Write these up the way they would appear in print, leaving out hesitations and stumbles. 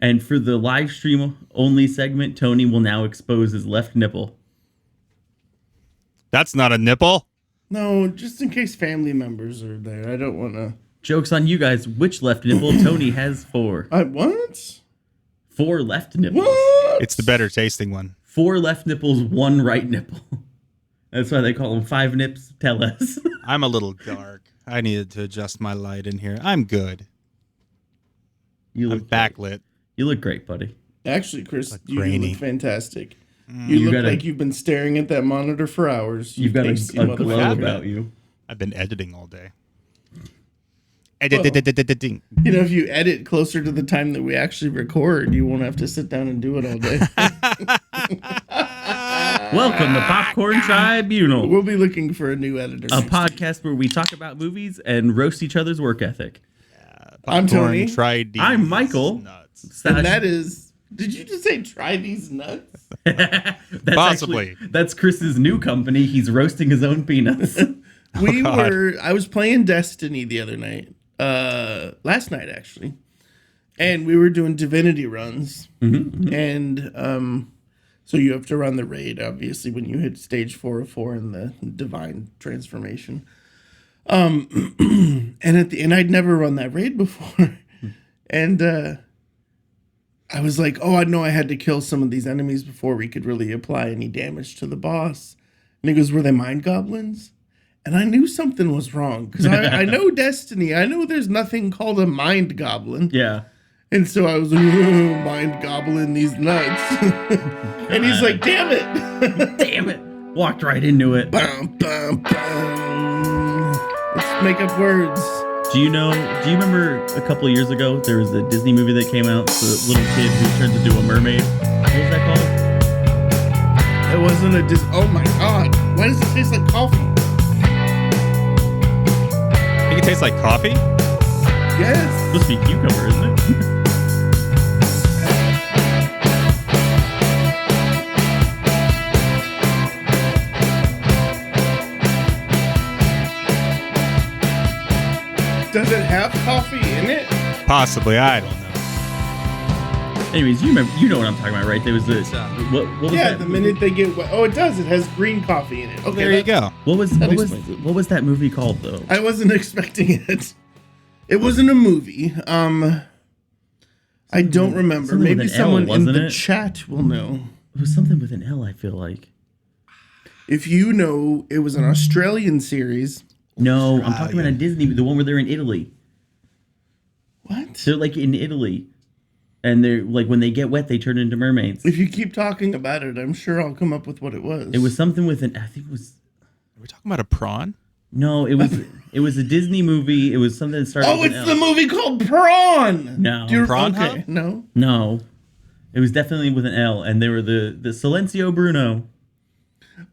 And for the live stream only segment, Tony will now expose his left nipple. That's not a nipple. No, just in case family members are there. I don't want to. Joke's on you guys. Which left nipple? Tony has 4. What? 4 left nipples. What? It's the better tasting one. 4 left nipples, 1 right nipple. That's why they call them 5 nips. Tell us. I'm a little dark. I needed to adjust my light in here. I'm good. I'm backlit. You look great, buddy. Actually, Chris, you grainy. look fantastic. You look like you've been staring at that monitor for hours. You've got a glow about you. I've been editing all day. Editing. You know, if you edit closer to the time that we actually record, you won't have to sit down and do it all day. Welcome to Popcorn Tribunal. We'll be looking for a new editor. A podcast where we talk about movies and roast each other's work ethic. I'm Tony. I'm Michael. Nuts. And that is... Did you just say try these nuts? Possibly. That's Chris's new company. He's roasting his own peanuts. I was playing Destiny the other night. Last night, actually. And we were doing divinity runs. Mm-hmm. And so you have to run the raid, obviously, when you hit stage 4 of 4 in the divine transformation. And at the end, I'd never run that raid before. And I was like, oh, I know I had to kill some of these enemies before we could really apply any damage to the boss. And he goes, were they mind goblins? And I knew something was wrong because I know Destiny. I know there's nothing called a mind goblin. Yeah. And so I was like, oh, mind goblin these nuts. And he's like, damn it. Damn it. Walked right into it. Bum, bum, bum. Let's make up words. Do you remember a couple of years ago, there was a Disney movie that came out, the little kid who turns into a mermaid? What was that called? It wasn't a oh my God. Why does it taste like coffee? I think it tastes like coffee? Yes. It's supposed to be cucumber, isn't it? Does it have coffee in it? Possibly, I don't know. Anyways, you know what I'm talking about, right? There was this. What was yeah, that the movie? minute they get wet. Oh, it does. It has green coffee in it. Okay, There you go. What was that movie called though? I wasn't expecting it. It wasn't a movie. I don't remember. Maybe someone in the chat will know. It was something with an L, I feel like. If you know, it was an Australian series. No, I'm talking about a Disney, the one where they're in Italy. What? They're like in Italy. And they're like, when they get wet, they turn into mermaids. If you keep talking about it, I'm sure I'll come up with what it was. It was something with I think it was. Are we talking about a prawn? No, it was a Disney movie. It was something that started. Oh, it's the movie called Prawn. No, Prawn okay. Hub? No, it was definitely with an L, and they were the Silencio Bruno.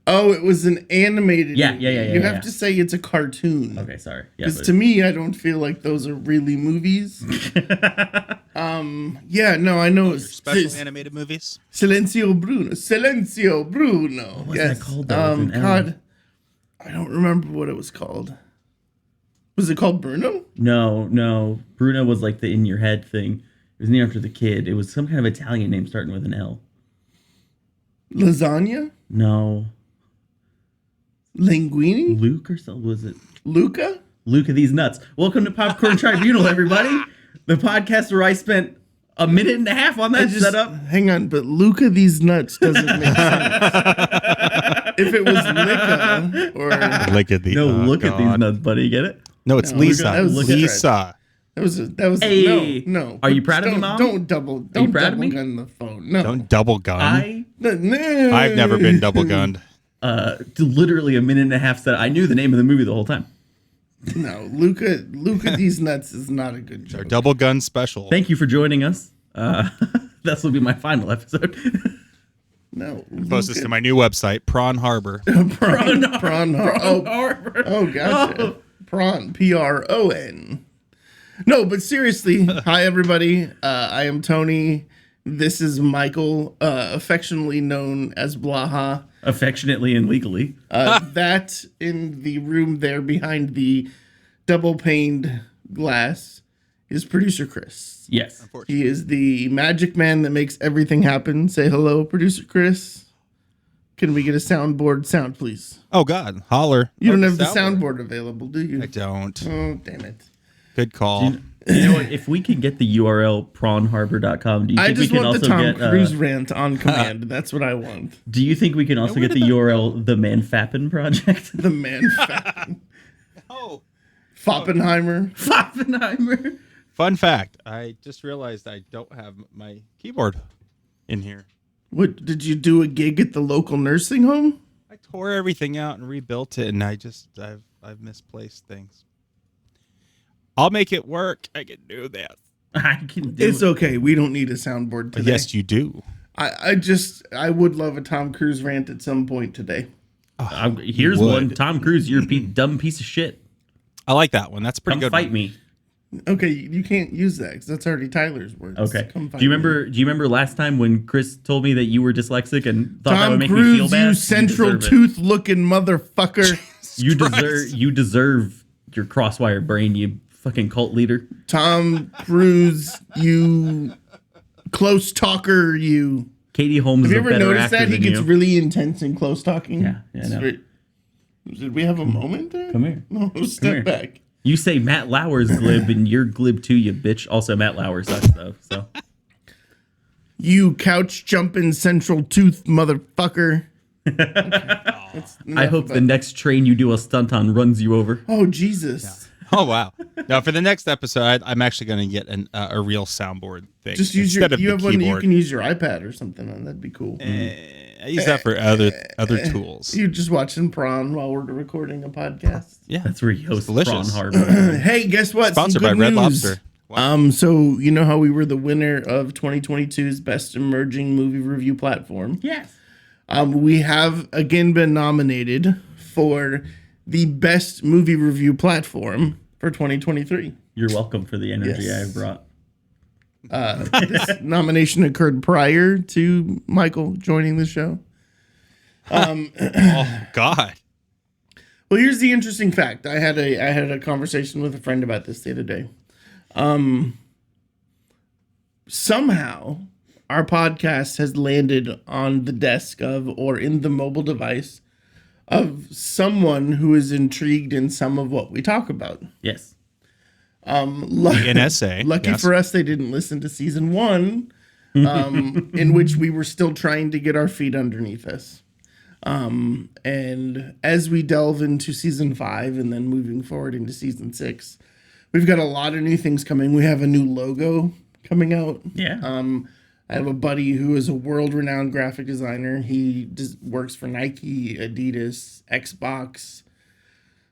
Oh, it was an animated. Yeah. You have to say it's a cartoon. Okay, sorry. Because to me, I don't feel like those are really movies. Yeah, no, I know. Special animated movies? Silencio Bruno. What was that called? God, I don't remember what it was called. Was it called Bruno? No. Bruno was like the in your head thing. It was named after the kid. It was some kind of Italian name starting with an L. Lasagna? No. Linguini? Luke or something? Was it? Luca? Luca these nuts. Welcome to Popcorn Tribunal, everybody. The podcast where I spent a minute and a half on that setup. Hang on, but Luca these nuts doesn't make sense. If it was Licca or... Look at these nuts, buddy. Get it? No, it's Lisa. Lisa. That was hey, no. Are you proud of me, Mom? Don't double gun the phone. No. Don't double gun. No. I've never been double gunned. Literally a minute and a half set. I knew the name of the movie the whole time. No, Luca these nuts is not a good joke. Our double gun special. Thank you for joining us. This will be my final episode. No. Post this to my new website, Prawn Harbor. Prawn Harbor. Oh, gotcha. Oh. Prawn. P-R-O-N. No, but seriously, hi everybody. I am Tony. This is Michael, affectionately known as Blaha. Affectionately and legally. That in the room there behind the double-paned glass is producer Chris. Yes. He is the magic man that makes everything happen. Say hello, producer Chris. Can we get a soundboard sound, please? Oh, God. Holler. You don't have the soundboard available, do you? I don't. Oh, damn it. Good call. You know what? If we can get the URL prawnharbor.com, do you I think we just can want also the Tom get Cruise rant on command. That's what I want. Do you think we can also get the URL the Manfappen Project? The man. Oh. Foppenheimer. Foppenheimer. Fun fact. I just realized I don't have my keyboard in here. What did you do a gig at the local nursing home? I tore everything out and rebuilt it, and I've misplaced things. I'll make it work. I can do this. I can do It's okay. We don't need a soundboard today. Yes, you do. I would love a Tom Cruise rant at some point today. Here's one. Tom Cruise, you're a dumb piece of shit. I like that one. That's a pretty Come good. fight me. Okay, you can't use that because that's already Tyler's words. Okay. Come fight Do you me. remember last time when Chris told me that you were dyslexic and thought that Tom would make Cruise, me feel bad? you central deserve it. tooth looking motherfucker. You deserve your crosswire brain, you fucking cult leader. Tom Cruise, you close talker, you. Katie Holmes Have is you a ever better noticed actor that he than gets you. really intense in close talking? Yeah, I know. Did we have a moment there? Come here. No, step here. back. You say Matt Lauer's glib and you're glib too, you bitch. Also, Matt Lauer sucks though. So You couch jumping central tooth motherfucker. I hope the next train you do a stunt on runs you over. Oh Jesus! Oh wow! Now for the next episode, I'm actually going to get a real soundboard thing. Just use instead of you the have one. You keyboard. can use your iPad or something on. That'd be cool. I use that for other tools. You just watching prawn while we're recording a podcast. Yeah, That's where you host delicious. Prawn Harbor. Hey, guess what? Sponsored Some by good Red news. Lobster. Wow. So you know how we were the winner of 2022's Best Emerging Movie Review Platform? Yes. We have again been nominated for the Best Movie Review Platform for 2023. You're welcome for the energy Yes. I brought. This nomination occurred prior to Michael joining the show. Oh God! Well, here's the interesting fact. I had a conversation with a friend about this the other day. Somehow our podcast has landed on the desk of or in the mobile device of someone who is intrigued in some of what we talk about. Yes. NSA. Lucky yes. for us, they didn't listen to season 1, in which we were still trying to get our feet underneath us. And as we delve into season 5 and then moving forward into season 6, we've got a lot of new things coming. We have a new logo coming out. Yeah. I have a buddy who is a world-renowned graphic designer. He works for Nike, Adidas, Xbox,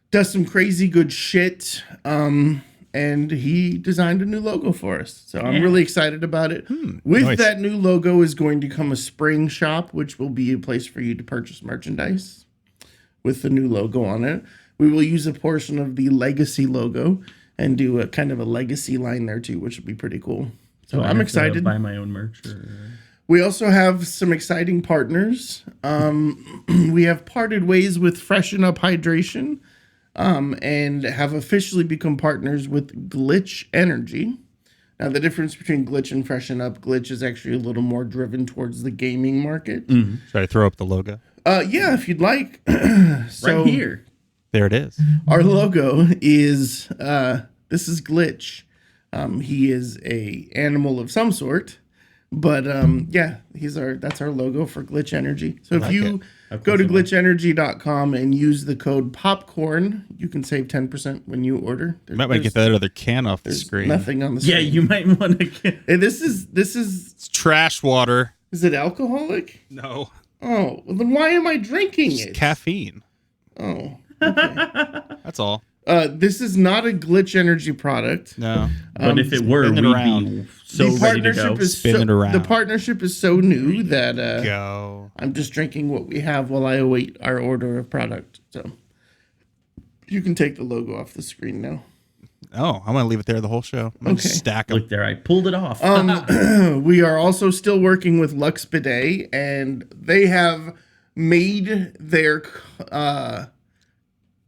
does some crazy good shit. And he designed a new logo for us. So I'm really excited about it. With nice. that new logo is going to come a spring shop, which will be a place for you to purchase merchandise with the new logo on it. We will use a portion of the legacy logo and do a kind of a legacy line there too, which will be pretty cool. So I'm excited. Buy my own merch. Or... We also have some exciting partners. We have parted ways with Freshen Up Hydration. And have officially become partners with Glitch Energy. Now, the difference between Glitch and Freshen Up, Glitch is actually a little more driven towards the gaming market. Should I throw up the logo? Yeah, if you'd like. So right here. There it is. our logo is, this is Glitch. He is a animal of some sort. But yeah, that's our logo for Glitch Energy. So if you go to glitchenergy.com and use the code POPCORN, you can save 10% when you order. You might want to get that other can off the screen. Nothing on the screen. Yeah, you might want to get... Hey, this is It's trash water. Is it alcoholic? No. Oh, well, then why am I drinking It's it? caffeine. Oh. That's all. This is not a Glitch Energy product. No. But if it were, spin we'd it be around. so The ready to go. partnership is Spin it around. The partnership is so new that Go. I'm just drinking what we have while I await our order of product. So you can take the logo off the screen now. Oh, I'm gonna leave it there the whole show. I'm gonna just stack them. Look there, I pulled it off. We are also still working with Lux Bidet, and they have made their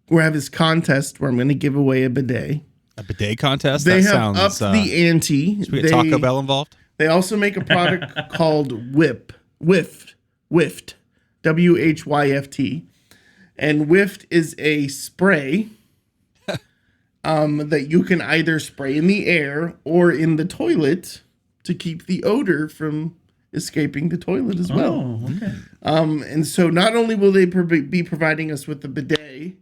we have this contest where I'm going to give away a bidet. A bidet contest? They That have sounds... upped the ante. should we get Taco Bell involved? They also make a product called Whift, WHYFT, and Whift is a spray that you can either spray in the air or in the toilet to keep the odor from escaping the toilet as well. Oh, okay. And so not only will they be providing us with the bidet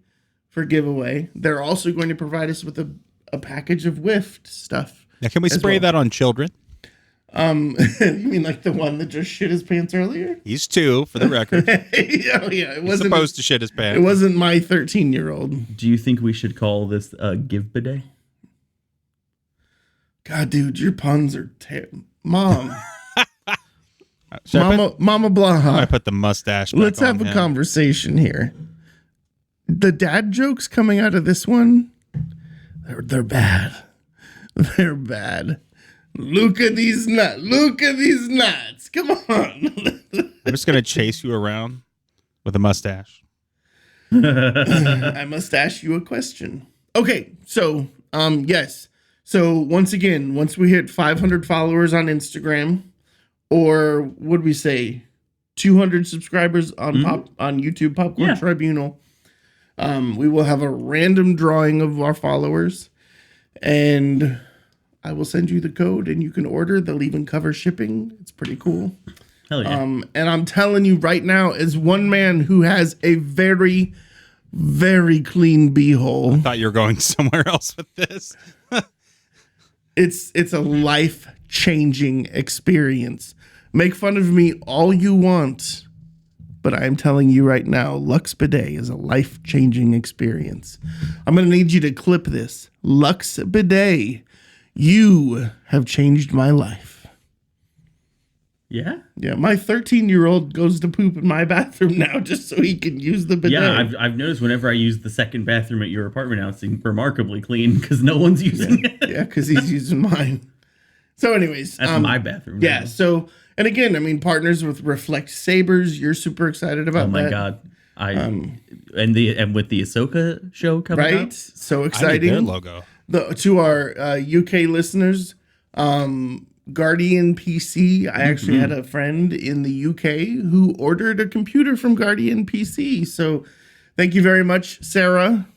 for giveaway, they're also going to provide us with a package of Whift stuff. Now, can we spray that on children? You mean like the one that just shit his pants earlier? He's 2, for the record. Yeah, it He's wasn't supposed to shit his pants. It wasn't my 13-year-old. Do you think we should call this Give Bidet? God, dude, your puns are Mom. Should I Mama I Blaha. put the mustache back Let's have on a him? conversation here. The dad jokes coming out of this one, they're bad. They're bad. Look at these nuts. Look at these nuts. Come on. I'm just going to chase you around with a mustache. I must ask you a question. Okay, so yes. So once again, once we hit 500 followers on Instagram, or would we say 200 subscribers on on YouTube Popcorn Tribunal, we will have a random drawing of our followers, and I will send you the code, and you can order. They'll even cover shipping. It's pretty cool. Hell yeah. And I'm telling you right now, as one man who has a very, very clean beehole, Thought you were going somewhere else with this. it's a life-changing experience. Make fun of me all you want, but I'm telling you right now, Lux Bidet is a life-changing experience. I'm going to need you to clip this. Lux Bidet, you have changed my life. Yeah? Yeah, my 13-year-old goes to poop in my bathroom now just so he can use the bidet. Yeah, I've noticed whenever I use the second bathroom at your apartment now, it's remarkably clean because no one's using it. Yeah, because he's using mine. So anyways. That's my bathroom. Yeah, now. so, and again, I mean, partners with Reflect Sabers. You're super excited about that. Oh my God. And with the Ahsoka show coming Right? up. So I need exciting. their logo. To our UK listeners, Guardian PC. I actually had a friend in the UK who ordered a computer from Guardian PC. So thank you very much, Sarah.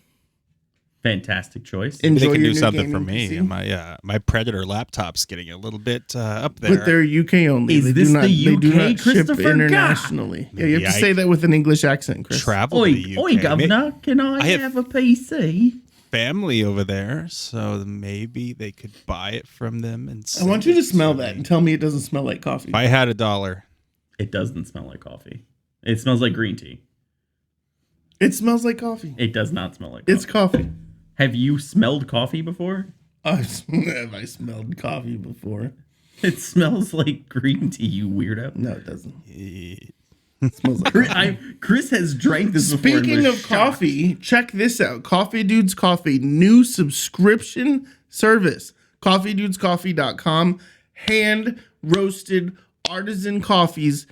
Fantastic choice. Enjoy They can your do new something for gaming me. PC. My Predator laptop's getting a little bit up there. But they're UK only. Is They this do not, the they do UK, not ship Christopher? internationally. Yeah, you have to Yike. say that with an English accent, Chris. Travel Oi, to the UK. oi, governor, can I, have- have a PC? Family over there, so maybe they could buy it from them. And I want you to send it smell me. that and tell me it doesn't smell like coffee. If I had $1, It doesn't smell like coffee. It smells like green tea. It smells like coffee. It does not smell like coffee. It's coffee. Have you smelled coffee before? Have I smelled coffee before? It smells like green tea, you weirdo. No, it doesn't. It smells like Chris has drank this before. and Speaking was of shocked. coffee, check this out. Coffee Dudes Coffee, new subscription service. CoffeeDudesCoffee.com. Hand roasted artisan coffees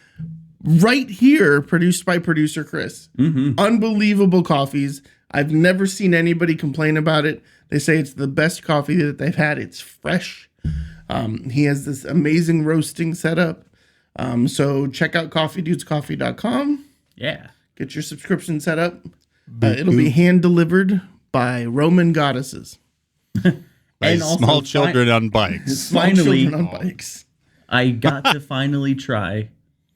right here, produced by producer Chris. Unbelievable coffees. I've never seen anybody complain about it. They say it's the best coffee that they've had. It's fresh. He has this amazing roasting setup. So check out CoffeeDudesCoffee.com. Yeah. Get your subscription set up. It'll be hand delivered by Roman goddesses. By And also small children on bikes. Small Finally- children on bikes. I got to finally try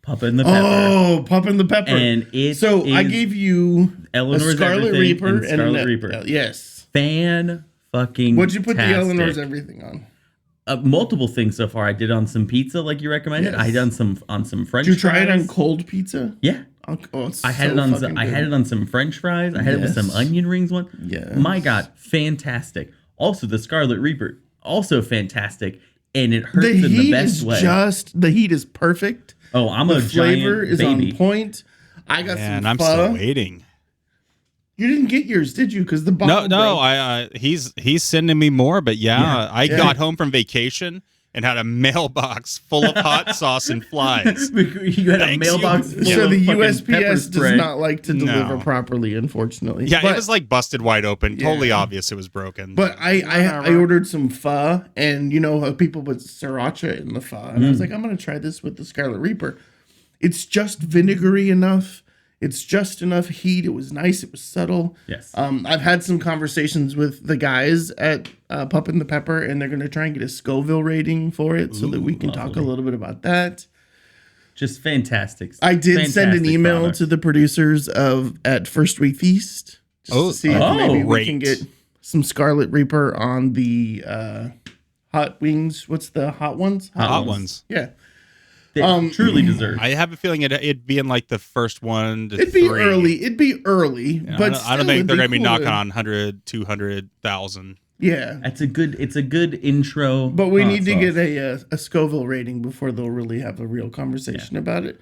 Papa and the Pepper. Oh, Pup and the Pepper. And it so I is gave you Eleanor's a Scarlet Everything Reaper and Scarlet an- Reaper. yes. Fan fucking What'd you put the tastic. Eleanor's Everything on? Multiple things so far. I did on some pizza, like you recommended. Yes. I done some on some French. Did you try it fries. on cold pizza? Yeah, Oh, it's I had so it on. fucking I had good. it on some French fries. I had it with some Yes. onion rings. One. Yes. My God, fantastic. Also, the Scarlet Reaper, also fantastic, and it hurts The in the heat best is way. the heat is perfect. Oh, I'm The a flavor giant is baby. on point. I got And some I'm pho. still waiting. You didn't get yours, did you? Because the bottle No, broke. he's sending me more, but yeah, I Yeah. got home from vacation and had a mailbox full of hot sauce and flies. You had a Thanks, mailbox you- full So of the fucking pepper USPS spray. does not like to deliver No. properly, unfortunately. Yeah, But- it was like busted wide open. Totally Yeah. obvious it was broken. But I ordered some pho, and you know how people put sriracha in the pho, and I was like, I'm gonna try this with the Scarlet Reaper. It's just vinegary enough. It's just enough heat. It was nice. It was subtle. Yes. I've had some conversations with the guys at Pup and the Pepper, and they're gonna try and get a Scoville rating for it so that we can talk a lovely. little bit about that. Just fantastic. I did send an Fantastic email product. to the producers at First Week Feast just to see if maybe we can great. get some Scarlet Reaper on the hot wings. What's the hot ones? Hot ones. Yeah, They truly deserve. I have a feeling it'd be in like the first 1 to 3. it'd be early. It'd be early, You know, but I still, don't think it'd they're be going to be cool knocking on 100, 200,000. Yeah, It's a good intro. but we hot need to sauce. get a Scoville rating before they'll really have a real conversation about it.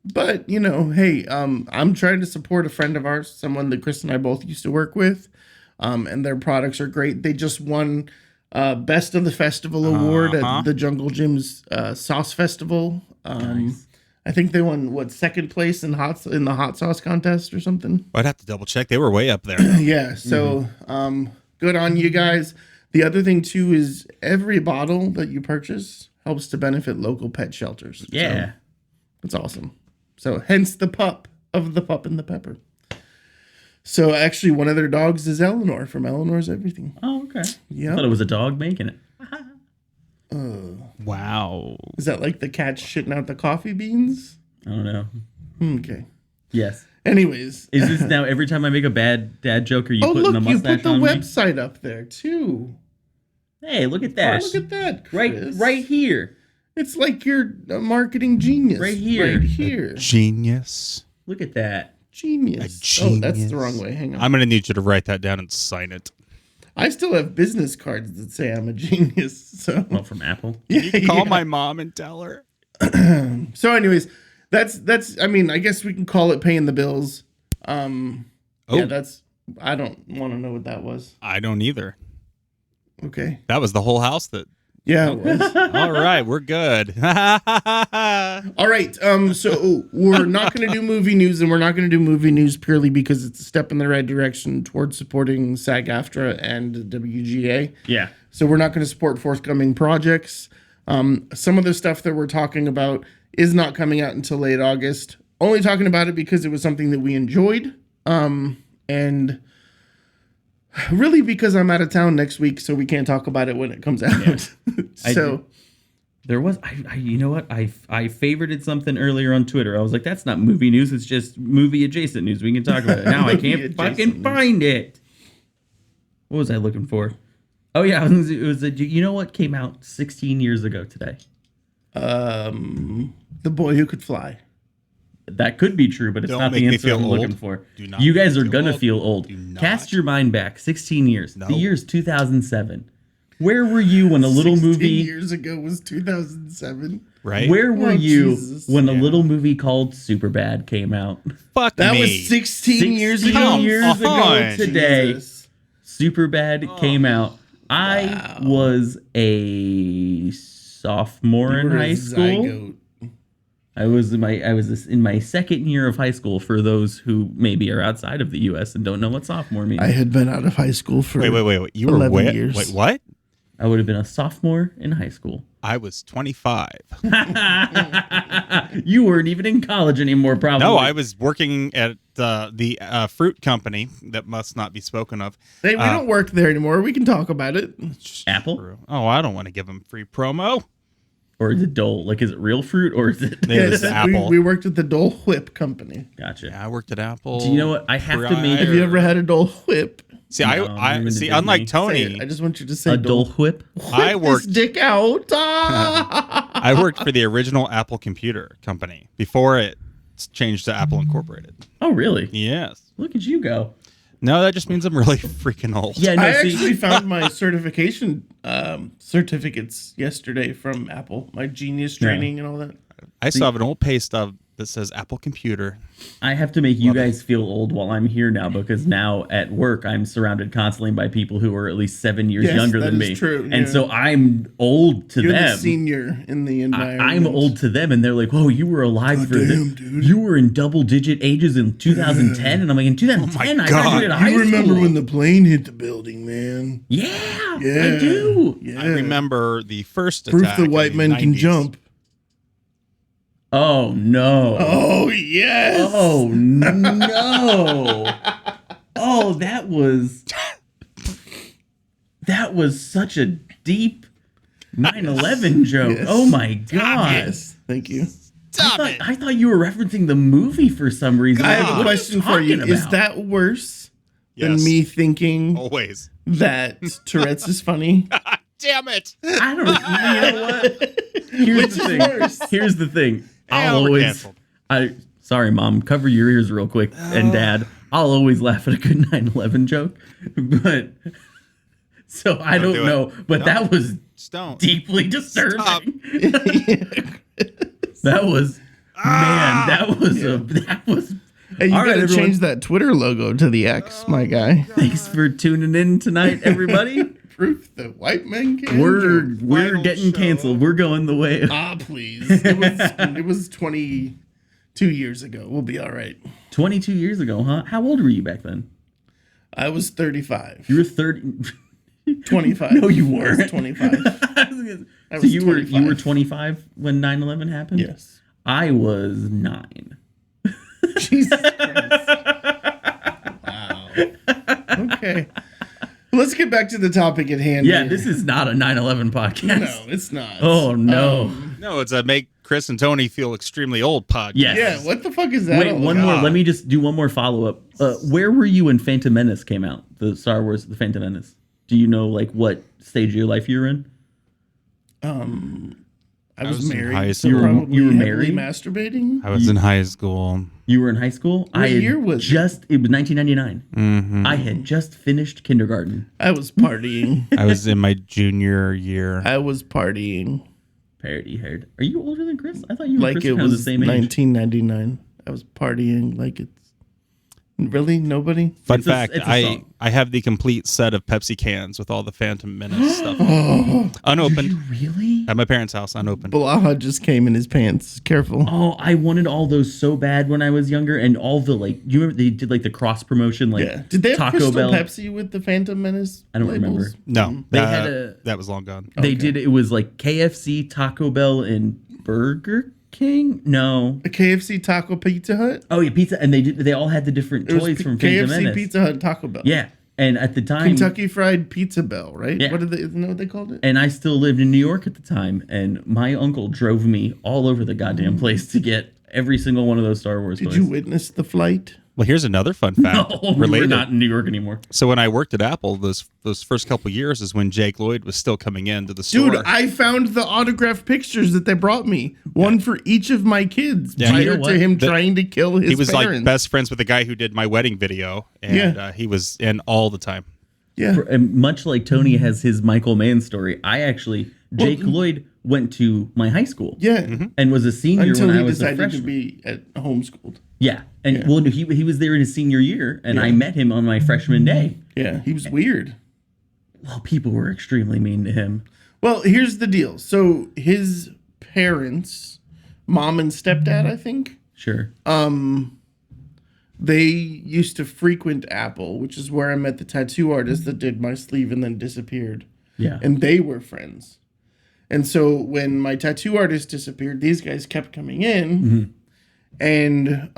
But you know, hey, I'm trying to support a friend of ours, someone that Chris and I both used to work with, and their products are great. They just won Best of the Festival award at the Jungle Gym's Sauce Festival. Nice. I think they won second place in the hot sauce contest or something. I'd have to double check. They were way up there. Yeah, so good on you guys. The other thing too is every bottle that you purchase helps to benefit local pet shelters. Yeah. So that's awesome. So hence the pup of the Pup and the Pepper. So actually one of their dogs is Eleanor from Eleanor's Everything. Oh, okay. I Yeah. thought it was a dog making it. Wow. Is that like the cat shitting out the coffee beans? I don't know. Okay. Yes. Anyways. Is this now every time I make a bad dad joke, are you Oh, putting look, the you mustache put the on me? website up there too. Hey, look at Oh, that. look at that, right, Chris. right here. It's like you're a marketing genius. Right here. Right here. Genius. Look at that. Genius. A Oh, that's genius. the wrong way. Hang on. I'm going to need you to write that down and sign it. I still have business cards that say I'm a genius. So Well, from Apple. yeah, Call yeah. my mom and tell her. So anyways, that's I mean, I guess we can call it paying the bills. Yeah, that's I don't want to know what that was. I don't either. Okay. That was the whole house that. Yeah, it was. All right, we're good. All right. So we're not going to do movie news, and we're not going to do movie news purely because it's a step in the right direction towards supporting SAG-AFTRA and WGA. Yeah. So we're not going to support forthcoming projects. Some of the stuff that we're talking about is not coming out until late August. Only talking about it because it was something that we enjoyed. And really because I'm out of town next week, so we can't talk about it when it comes out. So There was, you know what? I favorited something earlier on Twitter. I was like, that's not movie news. It's just movie adjacent news. We can talk about it. Now I can't Movie-adjacent fucking news. find it. What was I looking for? Oh, yeah. It was you know what came out 16 years ago today? The Boy Who Could Fly. That could be true, but it's Don't not make the me answer feel I'm old. looking for. Do not You guys make are me going to old. feel old. Do not. Cast your mind back 16 years. No. The year's 2007. Where were you when a little 16 movie... years ago was 2007. Right? Where were Oh, you Jesus. when a little movie called Superbad came out? Fuck That me. was 16 years 16 ago. years ago on. today. Jesus. Superbad came out. I was a sophomore You in were a high school. zygote. I was in my second year of high school. For those who maybe are outside of the U.S. and don't know what sophomore means, I had been out of high school for Wait. You were 11 wait, years. wait, what? I would have been a sophomore in high school. I was 25. You weren't even in college anymore, probably. No, I was working at the fruit company that must not be spoken of. Hey, we don't work there anymore. We can talk about it. Apple Oh, I don't want to give them free promo. or is it Dole? Like, is it real fruit or is it? It was Apple. We worked at the Dole Whip company. Gotcha. Yeah, I worked at Apple. Do you know what? I have to make Have you ever had a Dole Whip? See, No, I even see. to Unlike Disney. Say Tony, it. I just want you to say a Dole Whip. I Whip worked. this dick out. Ah! I worked for the original Apple computer company before it changed to Apple Incorporated. Oh, really? Yes. Look at you go. No, that just means I'm really freaking old. Yeah, no, I see, actually found my certification certificates yesterday from Apple. My Genius training and all that. I still have an old pay stub that says Apple Computer. I have to make you Love it. guys feel old while I'm here now, because now at work I'm surrounded constantly by people who are at least 7 years Yes, younger that than is me. true, And yeah. so I'm old to You're them. the senior in the environment. I'm old to them, and they're like, "Whoa, you were alive for this? damn, dude. You were in double-digit ages in 2010." And I'm like, "In 2010, I God. graduated high You remember school." when the plane hit the building, man? Yeah, Yeah. I do. Yeah. I remember the first Proof attack. the in white the men can 90s. jump. Oh no! Oh, yes. Oh no! Oh, that was such a deep 9/11 joke. Yes. Oh my god! Yes. Thank you. Stop it. I thought you were referencing the movie for some reason. I Like, have what a are question for you. talking Is about? that worse than Yes. me thinking Always. that Tourette's is funny? Damn it. I don't. You know what? Here's Which the is thing. worse? Here's the thing. Yeah, I'll we're always. canceled. Sorry, Mom. Cover your ears real quick, and Dad. I'll always laugh at a good 9/11 joke, but so I Don't don't do know. it. But No. that was Stone. deeply disturbing. Stop. That was man. That was. Hey, you All right, gotta everyone. change that Twitter logo to the X, my guy. Thanks for tuning in tonight, everybody. Proof that white men can we're jump. Final getting show. canceled. We're going the way. Ah, please. It was 22 years ago. We'll be all right. 22 years ago, huh? How old were you back then? I was 35. You were 30. 25. No, you I was weren't. 25. I So was you were 25. 25 when 9/11 happened? Yes. I was 9. Jesus Christ. Wow. Okay. Let's get back to the topic at hand. Yeah, here. this is not a 9/11 podcast. No, it's not. Oh no. No, it's a make Chris and Tony feel extremely old podcast. Yes. Yeah, what the fuck is that? Wait, all one about? more. Let me just do one more follow up. Where were you when Phantom Menace came out? The Star Wars, the Phantom Menace. Do you know like what stage of your life you were in? I was was in married. high so school. probably You were heavily married? masturbating. I was in high school. You were in high school. What year was it? it was 1999. Mm-hmm. I had just finished kindergarten. I was partying. I was in my junior year. I was partying Parody haired. Are you older than Chris? I thought you were like Chris it kind of the was same age. 1999. I was partying like it's really nobody. Fun It's a- fact, it's a I song. have the complete set of Pepsi cans with all the Phantom Menace stuff. Oh, Unopened. You really? At my parents' house, unopened. Blaha just came in his pants. Careful. Oh, I wanted all those so bad when I was younger, and all the like. You remember they did like the cross promotion, like Yeah. Did they have Taco Crystal Bell. Pepsi with the Phantom Menace? I don't labels? remember. No, They had that was long gone. They did. It was like KFC, Taco Bell, and Burger King. No. A KFC, Taco, Pizza Hut. Oh yeah, pizza, and they all had the different It was toys from Phantom KFC, Menace. Pizza Hut, Taco Bell. Yeah, and at the time, Kentucky Fried Pizza Bell, right? Yeah. What did they? Isn't that what they called it? and I still lived in New York at the time, and my uncle drove me all over the goddamn place to get every single one of those Star Wars Did toys. you witness the flight? Well, here's another fun fact No, we're related. not in New York anymore. So when I worked at Apple, those first couple years is when Jake Lloyd was still coming into the store. Dude, I found the autographed pictures that they brought me. One for each of my kids Yeah. prior You know to what? him trying to kill his he was parents. like best friends with the guy who did my wedding video, and Yeah. he was in all the time. Yeah. And much like Tony has his Michael Mann story, I actually Jake Lloyd went to my high school. Yeah. And was a senior Until when he I was a decided to freshman. be at homeschooled. Yeah, and well, he was there in his senior year, and I met him on my freshman day. Yeah, he was weird. Well, people were extremely mean to him. Well, here's the deal. So his parents, mom and stepdad, I think, Sure. they used to frequent Apple, which is where I met the tattoo artist that did my sleeve and then disappeared. Yeah. And they were friends. And so when my tattoo artist disappeared, these guys kept coming in. And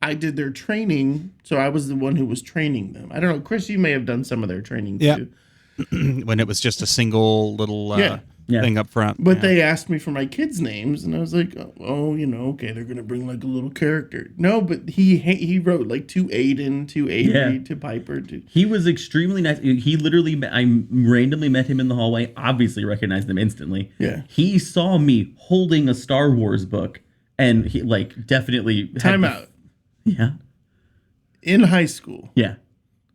I did their training. So I was the one who was training them. I don't know. Chris, you may have done some of their training Yeah. too. When it was just a single little Yeah. thing up front. But Yeah. they asked me for my kids' names, and I was like, "Oh, you know, okay, they're gonna bring like a little character." No, but he wrote like to Aiden, to Avery, Yeah. to Piper, to He was extremely nice. He literally, I randomly met him in the hallway, obviously recognized him instantly. Yeah. He saw me holding a Star Wars book, and he, like, definitely. had time the- out. Yeah. In high school, Yeah.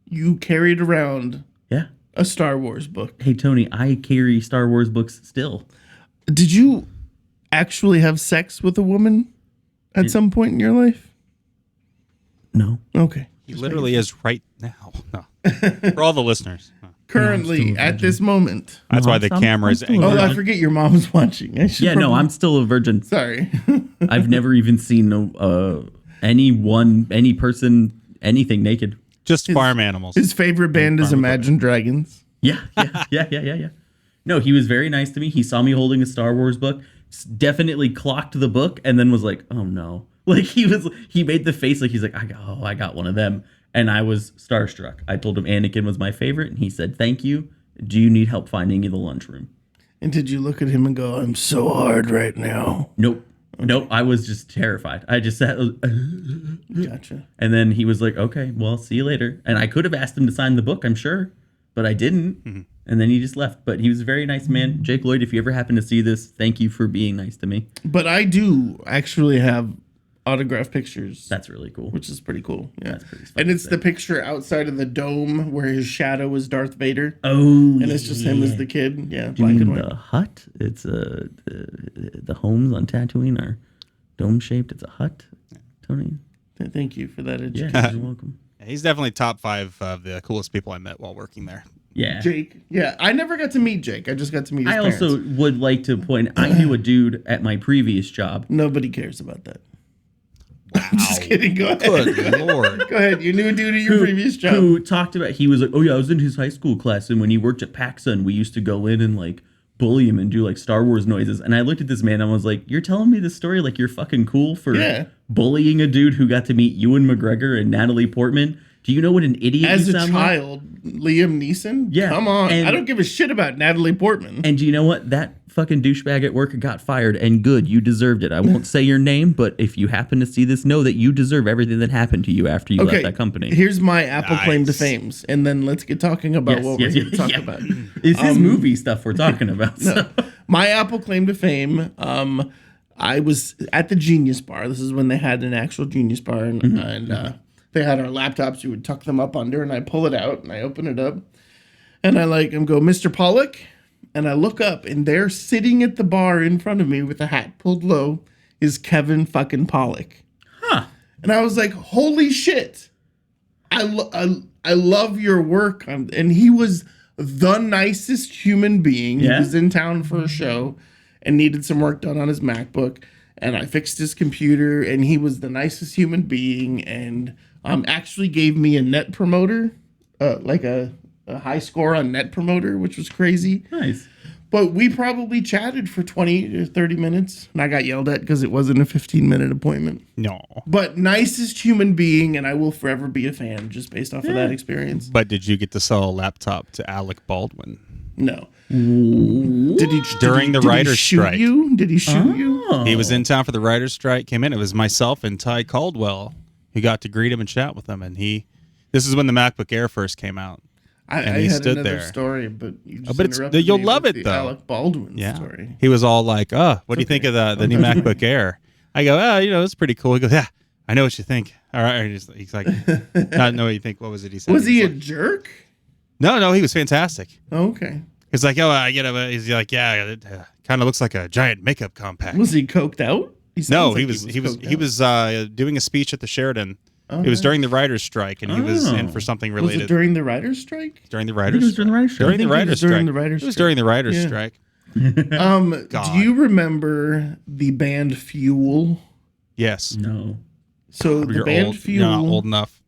you carried around Yeah. a Star Wars book. Hey, Tony, I carry Star Wars books still. Did you actually have sex with a woman? at some point in your life? No. Okay. He literally is right now. No. For all the listeners. No. Currently, No, I'm still a at this moment. That's No, why the I'm camera is still a angled. Oh, I virgin. forget your mom's watching. I should Yeah, no, probably- I'm still a virgin. Sorry. I've never even seen any person, anything naked. Just farm animals. His favorite band is Farm Imagine Dragons. Yeah. No, he was very nice to me. He saw me holding a Star Wars book, definitely clocked the book, and then was like, "Oh no!" Like he made the face like he's like, I got one of them," and I was starstruck. I told him Anakin was my favorite, and he said, "Thank you. Do you need help finding you the lunchroom?" And did you look at him and go, "I'm so hard right now"? Nope. Nope. I was just terrified. I just sat, Gotcha. and then he was like, "Okay, well, see you later." And I could have asked him to sign the book, I'm sure, but I didn't. Mm-hmm. And then he just left. But he was a very nice man. Jake Lloyd, if you ever happen to see this, thank you for being nice to me. But I do actually have autographed pictures, That's really cool. which is pretty cool. Yeah. That's pretty And it's the picture outside of the dome where his shadow is Darth Vader. Oh, And it's just him as the kid. Yeah, You black mean and white. the hut? It's the homes on Tatooine are dome shaped. It's a hut. Tony. Thank you for that Yeah, education. you're welcome. He's definitely top 5 of the coolest people I met while working there. Yeah. Jake. Yeah, I never got to meet Jake. I just got to meet his I parents. also would like to point. I knew a dude at my previous job. Nobody cares about that. I'm just kidding. Go ahead. Good Lord. Go ahead. You knew a dude at your previous job. Who talked about, he was like, "Oh yeah, I was in his high school class, and when he worked at PacSun, we used to go in and like bully him and do like Star Wars noises." And I looked at this man and I was like, "You're telling me this story like you're fucking cool for Yeah. bullying a dude who got to meet Ewan McGregor and Natalie Portman? Do you know what an idiot As you a sound like?" child, Liam Neeson? Yeah, Come on. and- I don't give a shit about Natalie Portman. And do you know what? That fucking douchebag at work got fired, and good, you deserved it. I won't say your name, but if you happen to see this, know that you deserve everything that happened to you after you left that company. Here's my Apple claim to Nice. fame, and then let's get talking about what we're going to talk yeah. about. It's his movie stuff we're talking about. So. My Apple claim to fame, I was at the Genius Bar. This is when they had an actual Genius Bar, and they had our laptops. You would tuck them up under, and I pull it out, and I open it up, and I go, "Mr. Pollock," and I look up, and there, sitting at the bar in front of me with a hat pulled low, is Kevin fucking Pollock. Huh. And I was like, "Holy shit! I love your work." And he was the nicest human being. Yeah? He was in town for a show and needed some work done on his MacBook. And I fixed his computer, and he was the nicest human being. And actually gave me a net promoter, like a high score on net promoter, which was crazy. Nice. But we probably chatted for 20 to 30 minutes, and I got yelled at because it wasn't a 15-minute appointment. No. But nicest human being, and I will forever be a fan just based off of that experience. But did you get to sell a laptop to Alec Baldwin? No. Did he During the did he writer's shoot strike. you? Did he shoot you? Oh. He was in town for the writer's strike, came in. It was myself and Ty Caldwell who got to greet him and chat with him. And this is when the MacBook Air first came out. I he had stood another there. story, but you just but it's- interrupted you'll me love with it, the though. Alec Baldwin Yeah. story. He was all like, what do you think of the new MacBook Air? I go, it's pretty cool. He goes, yeah, I know what you think. All right. He's like, not know what you think. What was it he said? Was he a like, jerk? No, he was fantastic. Oh, okay. He's like, I get it. He's like, yeah, it kind of looks like a giant makeup compact. Was he coked out? He No, sounds he like was coked out. doing a speech at the Sheridan. Oh, It was nice. during the writer's strike, and he was in Oh. for something Was related it during the writer's strike? during the I think writers. it was during the writer's strike. During the I think it was writers during strike. the writers' It was strike. during the writers' Yeah. strike. Do you remember the band Fuel? Yes. No. So the You're band old. You're not Fuel, old enough.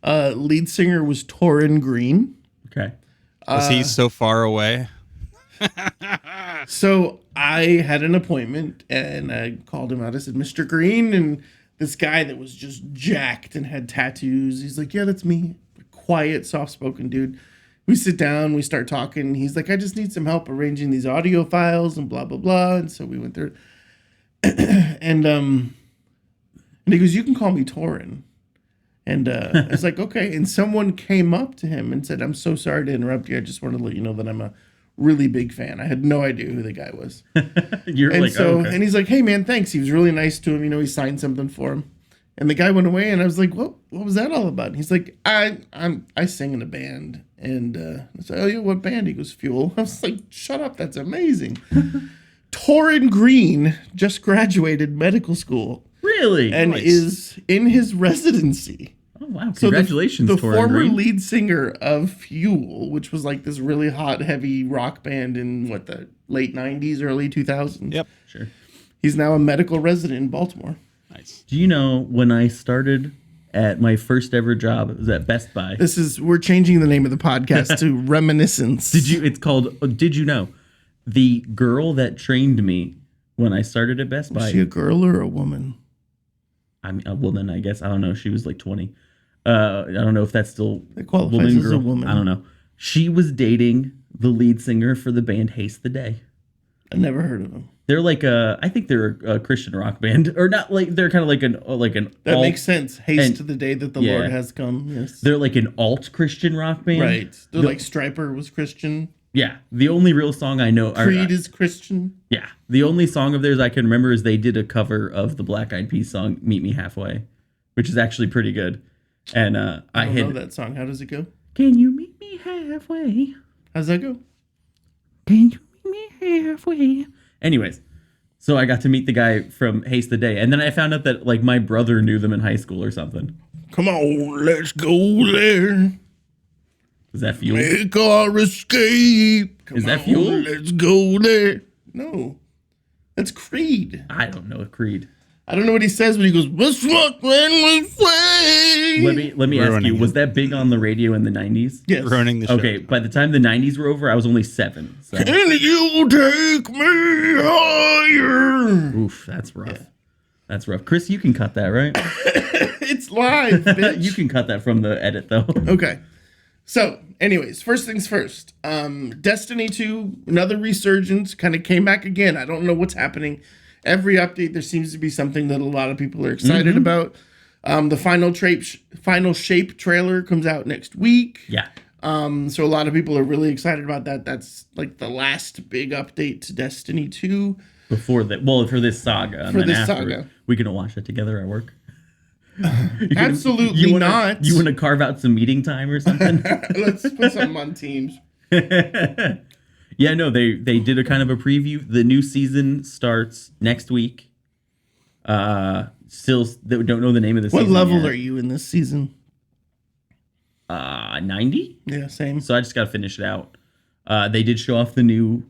lead singer was Torrin Green. Okay. Was he so far away? So I had an appointment and I called him out. I said, "Mr. Green," and this guy that was just jacked and had tattoos. He's like, "Yeah, that's me." Quiet, soft-spoken dude. We sit down, we start talking. He's like, "I just need some help arranging these audio files and blah, blah, blah." And so we went through it. and he goes, "You can call me Torrin." And I was like, "Okay." And someone came up to him and said, "I'm so sorry to interrupt you. I just wanted to let you know that I'm a really big fan." I had no idea who the guy was. You're And like, so, oh, okay. and he's like, "Hey man, thanks." He was really nice to him. He signed something for him. And the guy went away, and I was like, What was that all about?" And he's like, I sing in a band. And I said, "Oh yeah, what band?" He goes, "Fuel." I was like, "Shut up, that's amazing." Torrin Green just graduated medical school. Really? and Nice. is in his residency. Oh wow! So Congratulations, the Tori former Green. lead singer of Fuel, which was like this really hot, heavy rock band in the late 90s, early 2000s. Yep. Sure. He's now a medical resident in Baltimore. Nice. Do you know when I started at my first ever job? It was at Best Buy. We're changing the name of the podcast to Reminiscence. It's called. Did you know? The girl that trained me when I started at Best Buy. Is she a girl or a woman? I mean, a woman, I guess. I don't know. She was like 20. I don't know if that's still It qualifies as a woman. I don't know. She was dating the lead singer for the band Haste the Day. I never heard of them. They're like I think they're a Christian rock band, or not like they're kind of like an. That alt, makes sense. Haste and- to the day that the yeah. Lord has come. Yes. They're like an alt Christian rock band, Right. They're like Stryper was Christian. Yeah, the only real song I know. Creed is Christian. Yeah, the only song of theirs I can remember is they did a cover of the Black Eyed Peas song "Meet Me Halfway," which is actually pretty good. And I don't know that song. How does it go? Can you meet me halfway? How's that go? Can you meet me halfway? Anyways, so I got to meet the guy from Haste the Day, and then I found out that like my brother knew them in high school or something. Come on, let's go there. Is that Fuel? Make our escape. Come Is that on, Fuel? Let's go there. No, that's Creed. I don't know Creed. I don't know what he says, but he goes, "Let's walk when we sway." Let me ask Ruining you: was it. that big on the radio in the '90s? Yes. Ruining the show. Okay, by the time the '90s were over, I was only 7. So, Can you take me higher? oof, that's rough. That's rough. Chris, you can cut that, right? It's live, bitch. You can cut that from the edit, though. Okay. So, anyways, first things first. Destiny 2, another resurgence, kind of came back again. I don't know what's happening. Every update, there seems to be something that a lot of people are excited about. The final shape trailer comes out next week. Yeah. So a lot of people are really excited about that. That's like the last big update to Destiny 2. Before that, well, for this saga. And For then this after, saga. we can watch it together at work. Absolutely not. You want to carve out some meeting time or something? Let's put something on Teams. Yeah, no, they did a kind of a preview. The new season starts next week. Still they don't know the name of the What season. level yet. are you in this season? 90? Yeah, same. So I just got to finish it out. They did show off the new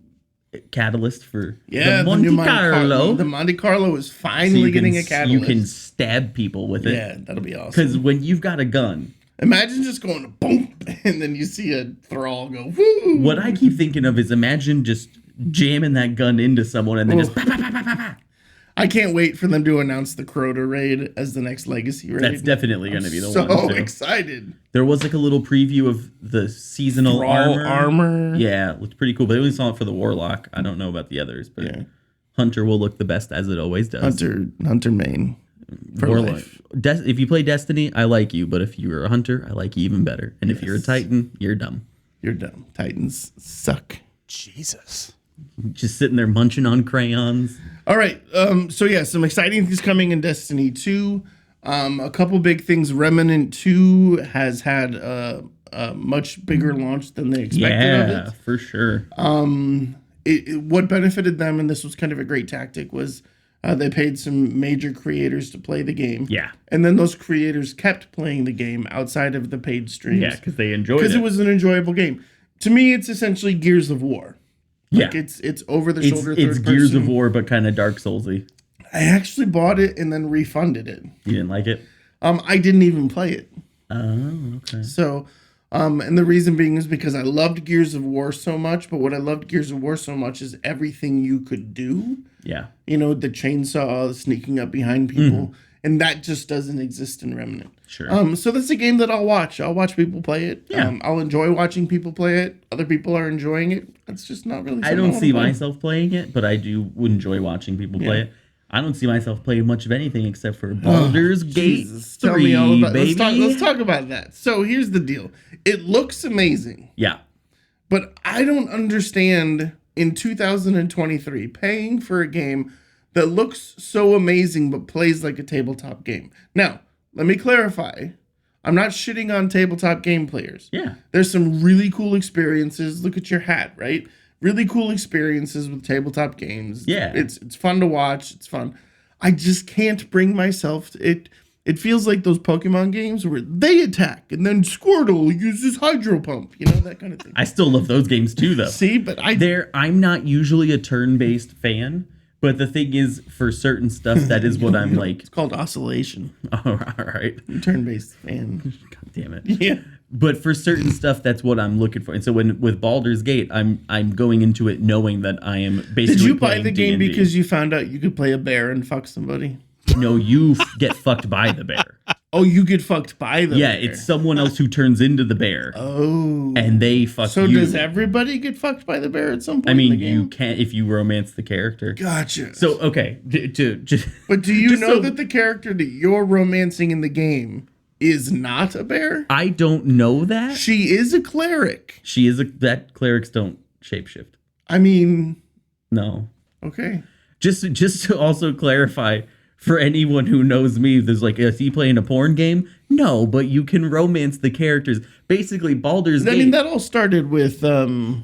catalyst for Yeah, the Monte new Carlo. The Monte Carlo is So finally you getting a can, catalyst. you can stab people with it. Yeah, that'll be awesome. Because when you've got a gun, Imagine just going boom, and then you see a thrall go woo. what I keep thinking of is imagine just jamming that gun into someone and then Oh. just bah, bah, bah, bah, bah, bah. I can't wait for them to announce the Crota raid as the next Legacy raid. That's definitely going to be the so one. Too. excited. There was like a little preview of the seasonal Thrall armor. Yeah, it looked pretty cool. But I only saw it for the Warlock. I don't know about the others, but Yeah. Hunter will look the best as it always does. Hunter main. For Warlock. life. If you play Destiny, I like you. But if you're a Hunter, I like you even better. And if you're a Yes. Titan, you're dumb. You're dumb. Titans suck. Jesus. Just sitting there munching on crayons. All right. So yeah, some exciting things coming in Destiny 2. A couple big things. Remnant 2 has had a much bigger launch than they expected of Yeah, it. for sure. What benefited them, and this was kind of a great tactic, was they paid some major creators to play the game. Yeah. And then those creators kept playing the game outside of the paid streams. Yeah, because they enjoyed Because it. it was an enjoyable game. To me, it's essentially Gears of War. Like yeah. it's over the It's shoulder. Gears person. of War, but kind of Dark Soulsy. I actually bought it and then refunded it. You didn't like it? I didn't even play it. Oh, okay. So, and the reason being is because I loved Gears of War so much, but what I loved Gears of War so much is everything you could do. Yeah. You know, the chainsaw, sneaking up behind people, and that just doesn't exist in Remnant. Sure. So that's a game that I'll watch. I'll watch people play it. Yeah. I'll enjoy watching people play it. Other people are enjoying it. That's just not really. I something don't wanna see play. myself playing it, but I do enjoy watching people play Yeah. it. I don't see myself playing much of anything except for Baldur's Gate 3, Tell me all about. baby. Let's talk about that. So here's the deal. It looks amazing. Yeah. But I don't understand in 2023 paying for a game that looks so amazing but plays like a tabletop game. Now, let me clarify. I'm not shitting on tabletop game players. Yeah. There's some really cool experiences. Look at your hat, right? Really cool experiences with tabletop games. Yeah. It's fun to watch. It's fun. I just can't bring myself it feels like those Pokemon games where they attack and then Squirtle uses Hydro Pump, that kind of thing. I still love those games too, though. See, but I'm not usually a turn-based fan, but the thing is, for certain stuff, that is what I'm like. It's called Oscillation. All right. Turn-based fan. God damn it. Yeah. But for certain stuff, that's what I'm looking for. And so with Baldur's Gate, I'm going into it knowing that I am basically. Did you buy playing the game D&D. because you found out you could play a bear and fuck somebody? No, you get fucked by the bear. Oh, you get fucked by the Yeah, bear. it's someone else who turns into the bear. Oh. And they fuck So you. does everybody get fucked by the bear at some point? I mean, in the game? you can't if you romance the character. Gotcha. So okay, But do you just know so- that the character that you're romancing in the game is not a bear? I don't know that. She is a cleric. She is that clerics don't shapeshift. I mean, No. okay. Just to also clarify for anyone who knows me, there's like, is he playing a porn game? No, but you can romance the characters. Basically, Baldur's I Gate. mean, that all started with oh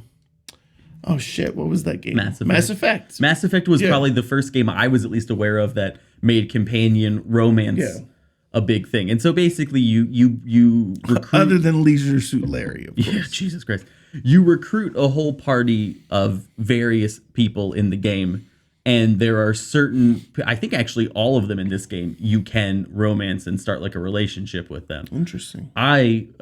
shit, what was that game? Mass Effect. Mass Effect. Mass Effect was Yeah. probably the first game I was at least aware of that made companion romance Yeah. a big thing. And so basically, you recruit. Other than Leisure Suit Larry, of course. Yeah, Jesus Christ. You recruit a whole party of various people in the game, and there are certain, I think actually all of them in this game, you can romance and start like a relationship with them. Interesting. I'm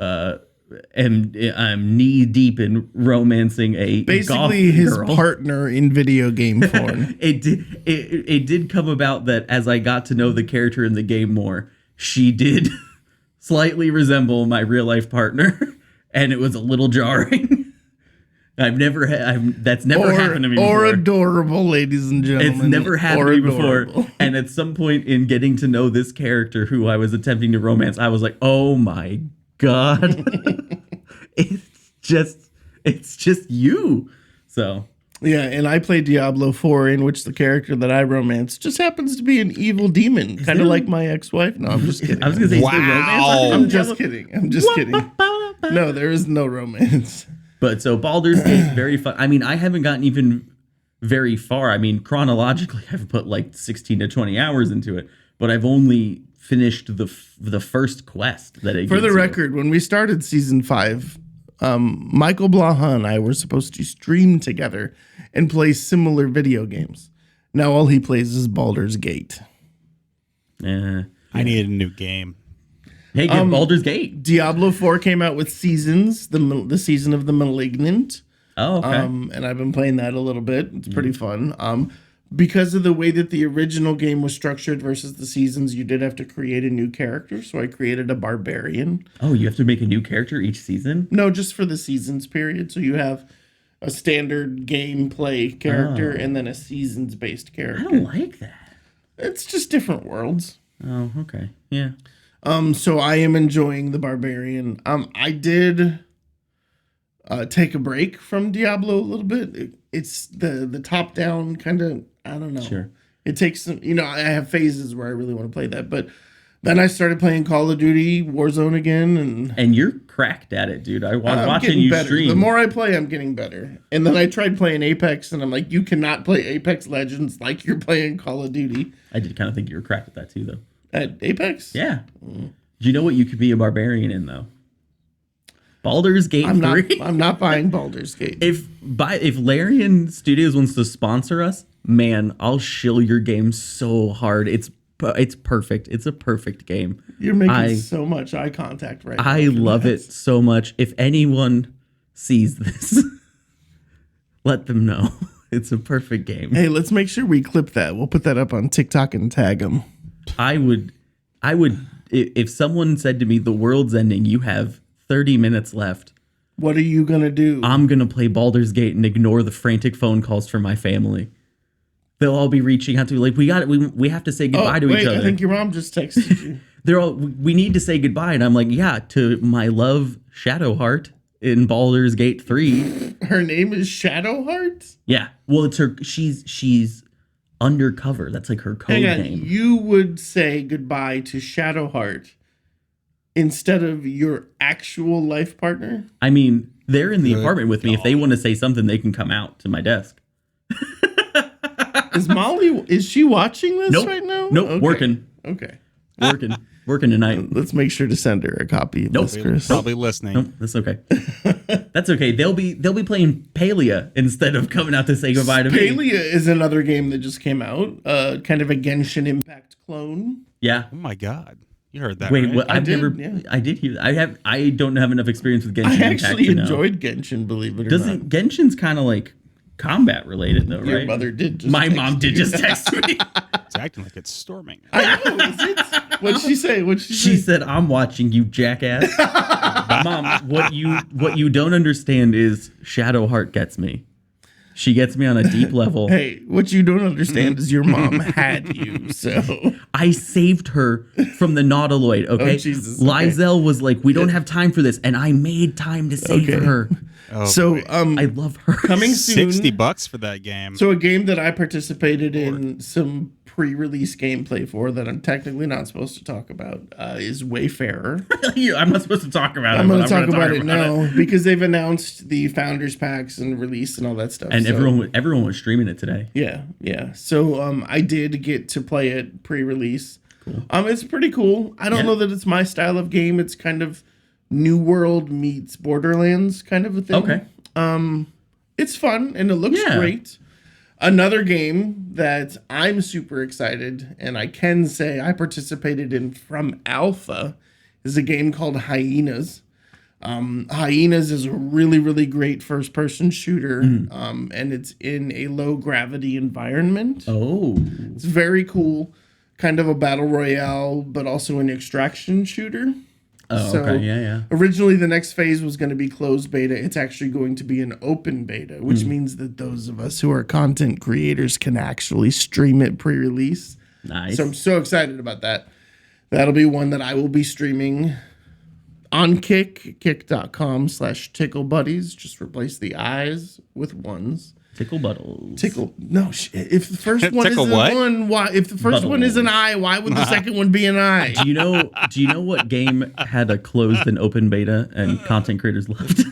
knee deep in romancing a Basically, goth his girl. partner in video game porn. It did come about that as I got to know the character in the game more, she did slightly resemble my real life partner, and it was a little jarring. That's never happened to me Or before. adorable, ladies and gentlemen. It's never happened Or to me before. adorable. And at some point in getting to know this character who I was attempting to romance, I was like, oh my God. it's just you. So Yeah, and I play Diablo 4, in which the character that I romance just happens to be an evil demon, kind of like my ex-wife. No, I'm just kidding. I was gonna say, is there romance? I'm just kidding. I'm just kidding. No, there is no romance. But so Baldur's Gate, very fun. I mean, I haven't gotten even very far. I mean, chronologically, I've put like 16 to 20 hours into it, but I've only finished the first quest that it For gives the you. record, when we started season 5, Michael Blaha and I were supposed to stream together and play similar video games. Now all he plays is Baldur's Gate. Yeah. I needed a new game. Hey, get Baldur's Gate. Diablo 4 came out with Seasons, the season of the Malignant. Oh, okay. And I've been playing that a little bit. It's pretty fun. Because of the way that the original game was structured versus the seasons, you did have to create a new character. So I created a barbarian. Oh, you have to make a new character each season? No, just for the seasons period. So you have a standard gameplay character and then a seasons based I character. don't like that. It's just different worlds. Oh, okay. Yeah. So I am enjoying the barbarian. I did take a break from Diablo a little bit. It's the top down kind of, I don't know. Sure. It takes some, I have phases where I really want to play that, but then I started playing Call of Duty Warzone again, and you're cracked at it, dude. I was I'm watching getting you better. stream. The more I play, I'm getting better. And then I tried playing Apex, and I'm like, you cannot play Apex Legends like you're playing Call of Duty. I did kind of think you were cracked at that too, though. At Apex? Yeah. Do you know what you could be a barbarian in, though? Baldur's Gate 3. I'm not buying Baldur's Gate. If Larian Studios wants to sponsor us, man, I'll shill your game so hard. It's perfect. It's a perfect game. You're making so much eye contact right now. I love it so much. If anyone sees this, let them know. It's a perfect game. Hey, let's make sure we clip that. We'll put that up on TikTok and tag them. I would, if someone said to me, the world's ending, you have 30 minutes left. What are you going to do? I'm going to play Baldur's Gate and ignore the frantic phone calls from my family. They'll all be reaching out to me like, we have to say goodbye to each other. I think your mom just texted you. They're all, we need to say goodbye. And I'm like, yeah, to my love, Shadowheart in Baldur's Gate 3. Her name is Shadowheart? Yeah. Well, it's her, she's undercover. That's like her code Hang on, name. you would say goodbye to Shadowheart instead of your actual life partner? I mean, they're in the Good apartment with me. If they want to say something, they can come out to my desk. Is Molly? Is she watching this Nope. right now? Nope. Okay. Working. Okay. Working tonight. Let's make sure to send her a copy of Nope. this, Chris. Probably listening. Nope, that's okay. That's okay. They'll be playing Palia instead of coming out to say goodbye to me. Palia is another game that just came out. Kind of a Genshin Impact clone. Yeah. Oh my God. You heard that Wait, right? what? I I've did, never. yeah. I did hear. I don't have enough experience with Genshin. I Impact actually to know. enjoyed Genshin, believe it or Doesn't not. Genshin's kind of like combat related though, Your right? mother did. Just My text mom did you. just text me. It's acting like it's storming. I know. Is it? What'd she say? What'd she She say? said, "I'm watching you, jackass." Mom, what you don't understand is Shadowheart gets me. She gets me on a deep level. Hey, what you don't understand is your mom had you. So I saved her from the Nautiloid, okay? Oh, Jesus, okay. Lizel was like, we don't have time for this, and I made time to save Okay. her. Oh, so boy. I love her. coming soon. $60 for that game. So a game that I participated in some pre-release gameplay for that I'm technically not supposed to talk about is Wayfarer. I'm not supposed to talk about it. I'm going but to talk gonna about it now because they've announced the founders packs and release and all that stuff. And So, everyone was streaming it today. yeah. So I did get to play it pre-release. Cool. It's pretty cool. I don't know that it's my style of game. It's kind of New World meets Borderlands kind of a thing. Okay. It's fun and it looks Yeah. great. Another game that I'm super excited and I can say I participated in from alpha is a game called Hyenas. Hyenas is a really, really great first-person shooter, and it's in a low-gravity environment. Oh. It's very cool, kind of a battle royale, but also an extraction shooter. Oh, okay. Yeah. Originally, the next phase was going to be closed beta. It's actually going to be an open beta, which means that those of us who are content creators can actually stream it pre-release. Nice. So I'm so excited about that. That'll be one that I will be streaming on kick.com/ticklebuddies. Just replace the I's with ones. Tickle Buttles. Tickle. No, if the first one is Tickle an what? one, why? If the first one is an I, why would the second one be an I? Do you know what game had a closed and open beta and content creators loved?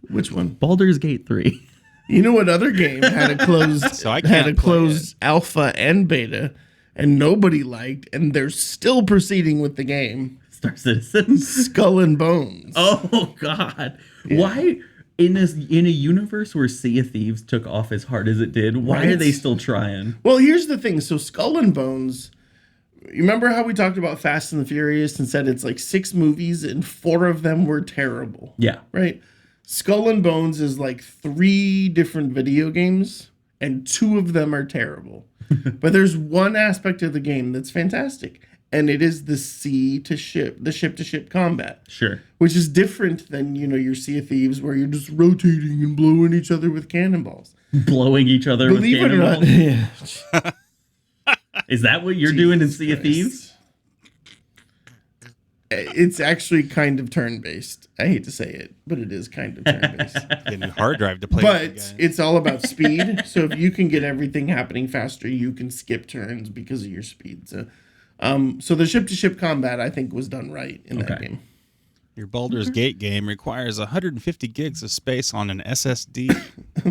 Which one? Baldur's Gate 3. You know what other game had a closed So I had can't a play closed alpha and beta and nobody liked and they're still proceeding with the game? Star Citizen. Skull and Bones. Oh God. Why in a universe where Sea of Thieves took off as hard as it did, why are Right. they still trying? Well, here's the thing. So Skull and Bones, you remember how we talked about Fast and the Furious and said it's like 6 movies and 4 of them were terrible, Yeah. right? Skull and Bones is like 3 different video games and 2 of them are terrible. But there's one aspect of the game that's fantastic, and it is the ship-to-ship combat, Sure. which is different than, your Sea of Thieves where you're just rotating and blowing each other with cannonballs. Blowing each other Believe with it or not, cannonballs. yeah. Is that what you're doing in Jesus Sea of Christ. Thieves? It's actually kind of turn-based. I hate to say it, but it is kind of turn-based. Get a new hard drive to play But with, guys. it's all about speed. So if you can get everything happening faster, you can skip turns because of your speed. So the ship-to-ship combat, I think, was done right in that Okay. game. Your Baldur's Gate game requires 150 gigs of space on an SSD.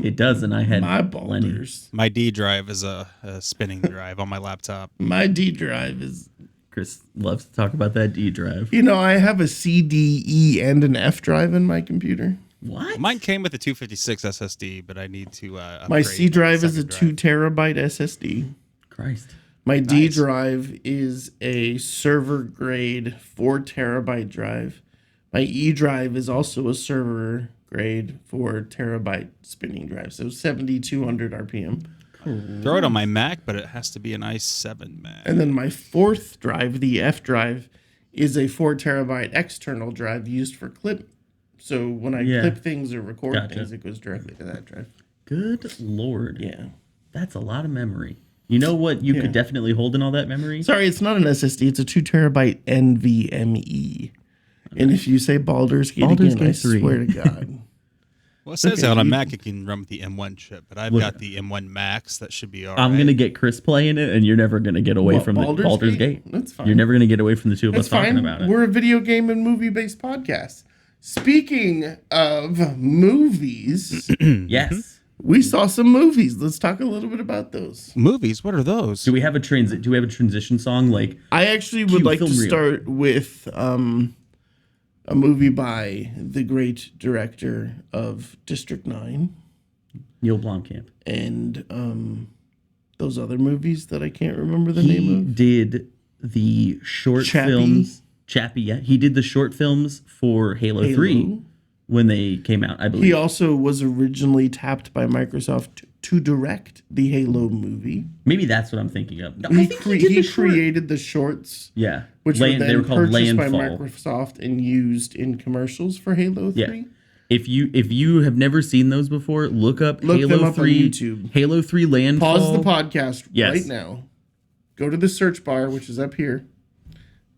It does, and I had My plenty. balders. My D drive is a spinning drive on my laptop. My D drive is... Chris loves to talk about that D drive. I have a C, D, E, and an F drive in my computer. What? Mine came with a 256 SSD, but I need to upgrade My C drive is a second 2 terabyte SSD. Christ. My D Nice. drive is a server grade 4 terabyte drive. My E drive is also a server grade 4 terabyte spinning drive. So 7,200 RPM. Throw it on my Mac, but it has to be an i7 Mac. And then my 4th drive, the F drive, is a 4 terabyte external drive used for clip. So when I clip things or record Gotcha. things, it goes directly to that drive. Good Lord. Yeah. That's a lot of memory. You know what you could definitely hold in all that memory? Sorry, it's not an SSD. It's a 2 terabyte NVMe. And if you say Baldur's Gate Baldur's again, Gate I 3. swear to God. Well, it says Okay, on a you- Mac it can run with the M1 chip, but I've Look. got the M1 Max. That should be all right. I'm going to get Chris playing it, and you're never going to get away What, from the Baldur's Baldur's Gate? Gate. That's fine. You're never going to get away from the two of That's us talking fine. about it. We're a video game and movie based podcast. Speaking of movies, Yes. we saw some movies. Let's talk a little bit about those. Movies? What are those? Do we have a transition song? Like, I actually would Cue like to film reel. start with a movie by the great director of District 9 Neil Blomkamp. and those other movies that I can't remember the He name of. did the short Chappie? films. Chappie, yeah. He did the short films for Halo 3 Halo. when they came out, I believe. He also was originally tapped by Microsoft to direct the Halo movie. Maybe that's what I'm thinking of. No, I He, think he did the short. created the shorts, Yeah. which were They then were called purchased by Landfall. Microsoft and used in commercials for Halo 3. Yeah. If you have never seen those before, look up Look Halo them up on 3 YouTube. Halo 3 Landfall. Pause the podcast Yes. right now. Go to the search bar, which is up here.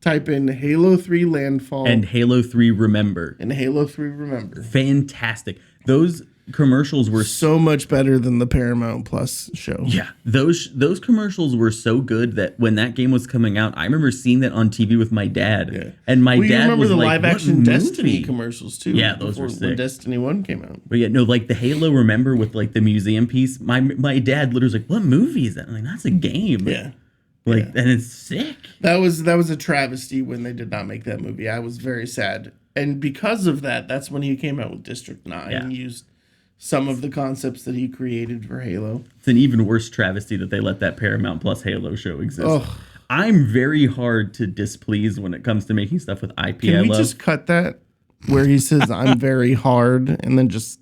Type in Halo 3 Landfall and Halo 3 Remember. and Halo 3 Remember. Fantastic. Those commercials were So much better than the Paramount Plus show. yeah, those commercials were so good that when that game was coming out, I remember seeing that on TV with my dad. Yeah. And my Well, you dad remember was the like, live "What action Destiny movie?" commercials too. Yeah, those were When sick. Destiny 1 came out. But yeah, no, like the Halo Remember with like the museum piece. My dad literally was like, "What movie is that?" I'm like, "That's a game." Yeah. Like, and it's sick. That was a travesty when they did not make that movie. I was very sad. And because of that, that's when he came out with District 9 Yeah. and used some of the concepts that he created for Halo. It's an even worse travesty that they let that Paramount Plus Halo show exist. Ugh. I'm very hard to displease when it comes to making stuff with IP. Can I we love. just cut that where he says I'm very hard and then just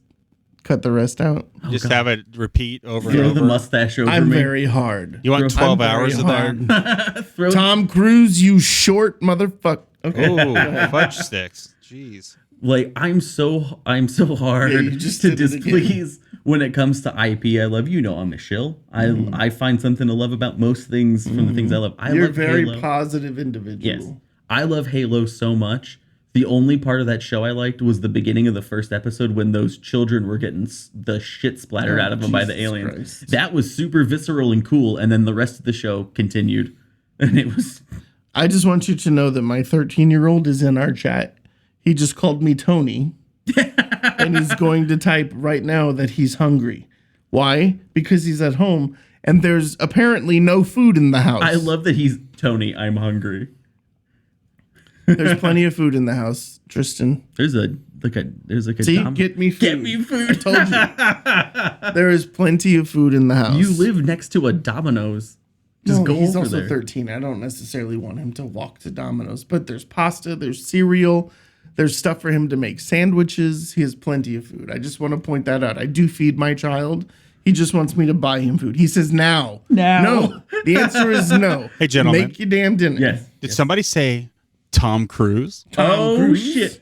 cut the rest out? Just have it repeat over and Throw over. the mustache over I'm me. very hard. You want 12 I'm hours very of that? hard. Throw Tom Cruise, you short motherfucker. Okay. Oh, fudge sticks. Jeez. like I'm so hard Yeah, you just to did it again. displease when it comes to IP. I love, you know, I'm a shill. I find something to love about most things from the things I love. I You're a love very Halo. positive individual. Yes, I love Halo so much. The only part of that show I liked was the beginning of the first episode when those children were getting the shit splattered Oh, out of them by the Jesus aliens. Christ. That was super visceral and cool. And then the rest of the show continued, and it was I just want you to know that my 13-year-old is in our chat. He just called me Tony. And he's going to type right now that he's hungry. Why? Because he's at home and there's apparently no food in the house. I love that he's Tony. I'm hungry. There's plenty of food in the house, Tristan. There's a See, get me food. Get me food. Told you. There is plenty of food in the house. You live next to a Domino's. Just No, go he's over also there. 13. I don't necessarily want him to walk to Domino's, but there's pasta, there's cereal, there's stuff for him to make sandwiches. He has plenty of food. I just want to point that out. I do feed my child. He just wants me to buy him food. He says now. No. The answer is no. Hey, gentlemen. Make your damn dinner. Yes. Did somebody say Tom Cruise? Oh Cruise? shit.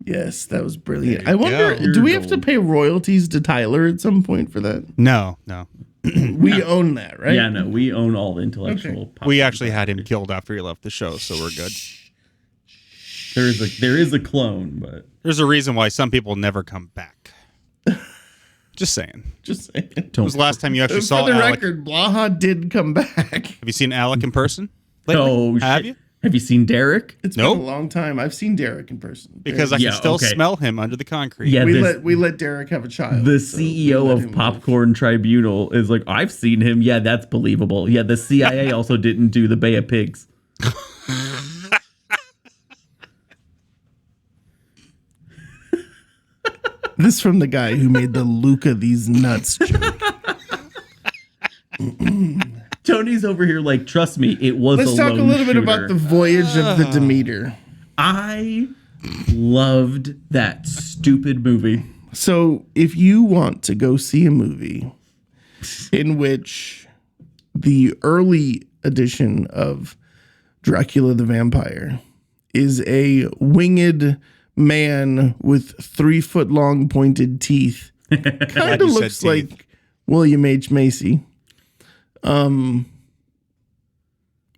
Yes, that was brilliant. There you I wonder, go. do we have to Gold. pay royalties to Tyler at some point for that? No. We own that, right? Yeah, no, we own all the intellectual. We actually had him killed after he left the show, so we're good. There is a clone, but There's a reason why some people never come back. Just saying. Just saying. When was the last time you actually saw For the Alec? record, Blaha did come back. Have you seen Alec in person? lately? oh Have shit. you? Have you seen Derek? It's Nope. been a long time. I've seen Derek in person. Because I Yeah, can still okay. smell him under the concrete. Yeah, we let Derek have a child. the so we CEO let of him live. Popcorn Tribunal is like, I've seen him. Yeah, that's believable. Yeah, the CIA also didn't do the Bay of Pigs. This from the guy who made the Luca these nuts joke. Tony's over here like, trust me, it was Let's a talk a lone little bit about shooter. the voyage of the Demeter. I loved that stupid movie. So, if you want to go see a movie in which the early edition of Dracula the Vampire is a winged man with 3-foot long pointed teeth, kind Glad of you said looks teeth. like William H. Macy.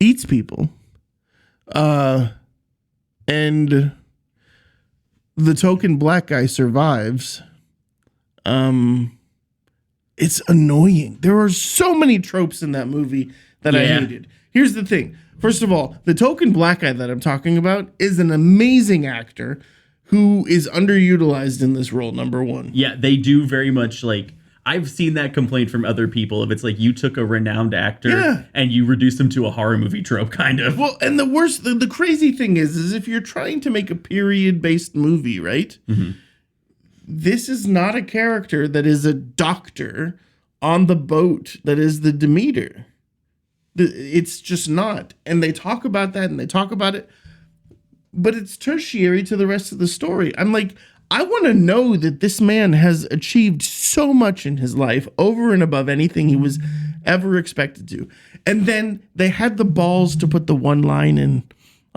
eats people. And the token black guy survives. It's annoying. There are so many tropes in that movie that I hated. Here's the thing. First of all, the token black guy that I'm talking about is an amazing actor who is underutilized in this role, number one. Yeah, they do very much like, I've seen that complaint from other people. If it's like you took a renowned actor and you reduced him to a horror movie trope, kind of. Well, and the crazy thing is if you're trying to make a period-based movie, right? Mm-hmm. This is not a character that is a doctor on the boat that is the Demeter. It's just not. And they talk about that and they talk about it, but it's tertiary to the rest of the story. I'm like, I want to know that this man has achieved so much in his life over and above anything he was ever expected to. And then they had the balls to put the one line in,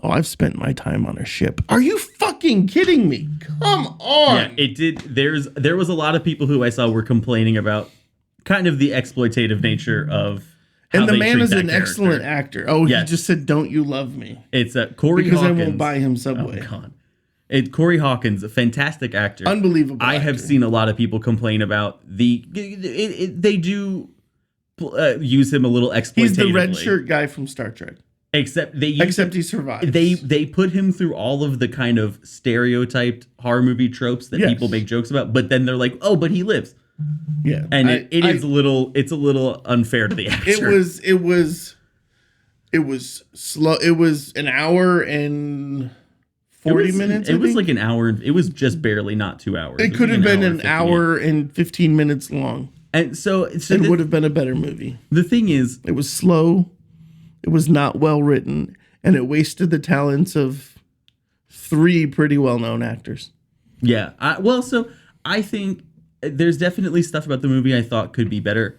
"Oh, I've spent my time on a ship." Are you fucking kidding me? Come on. Yeah, it did. There was a lot of people who I saw were complaining about kind of the exploitative nature of how and the they man treat is that an character. excellent actor. Oh, Yes. he just said, "Don't you love me?" It's Corey Because Hawkins. I won't buy him Subway. Oh, God. Corey Hawkins, a fantastic actor. Unbelievable I have actor. seen a lot of people complain about they do use him a little exploitatively. He's the red shirt guy from Star Trek. Except Except he survives. They put him through all of the kind of stereotyped horror movie tropes that people make jokes about, but then they're like, "Oh, but he lives." Yeah. And it's a little unfair to the actor. It was slow. It was an hour and 40 minutes. It was like an hour. It was just barely not 2 hours. It could have been an hour and 15 minutes long. And so It would have been a better movie. The thing is, it was slow. It was not well written, and it wasted the talents of 3 pretty well-known actors. Yeah. I think there's definitely stuff about the movie I thought could be better.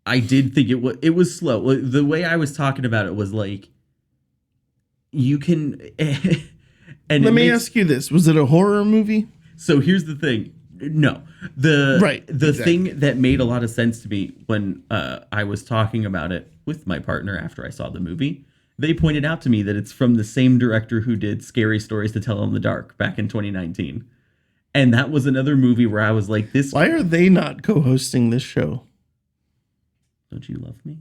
I did think it was slow. The way I was talking about it was like, you can. And let me ask you this: was it a horror movie? So here's the thing. No, thing that made a lot of sense to me when I was talking about it with my partner after I saw the movie, they pointed out to me that it's from the same director who did Scary Stories to Tell in the Dark back in 2019. And that was another movie where I was like, this. Why are they not co-hosting this show? Don't you love me?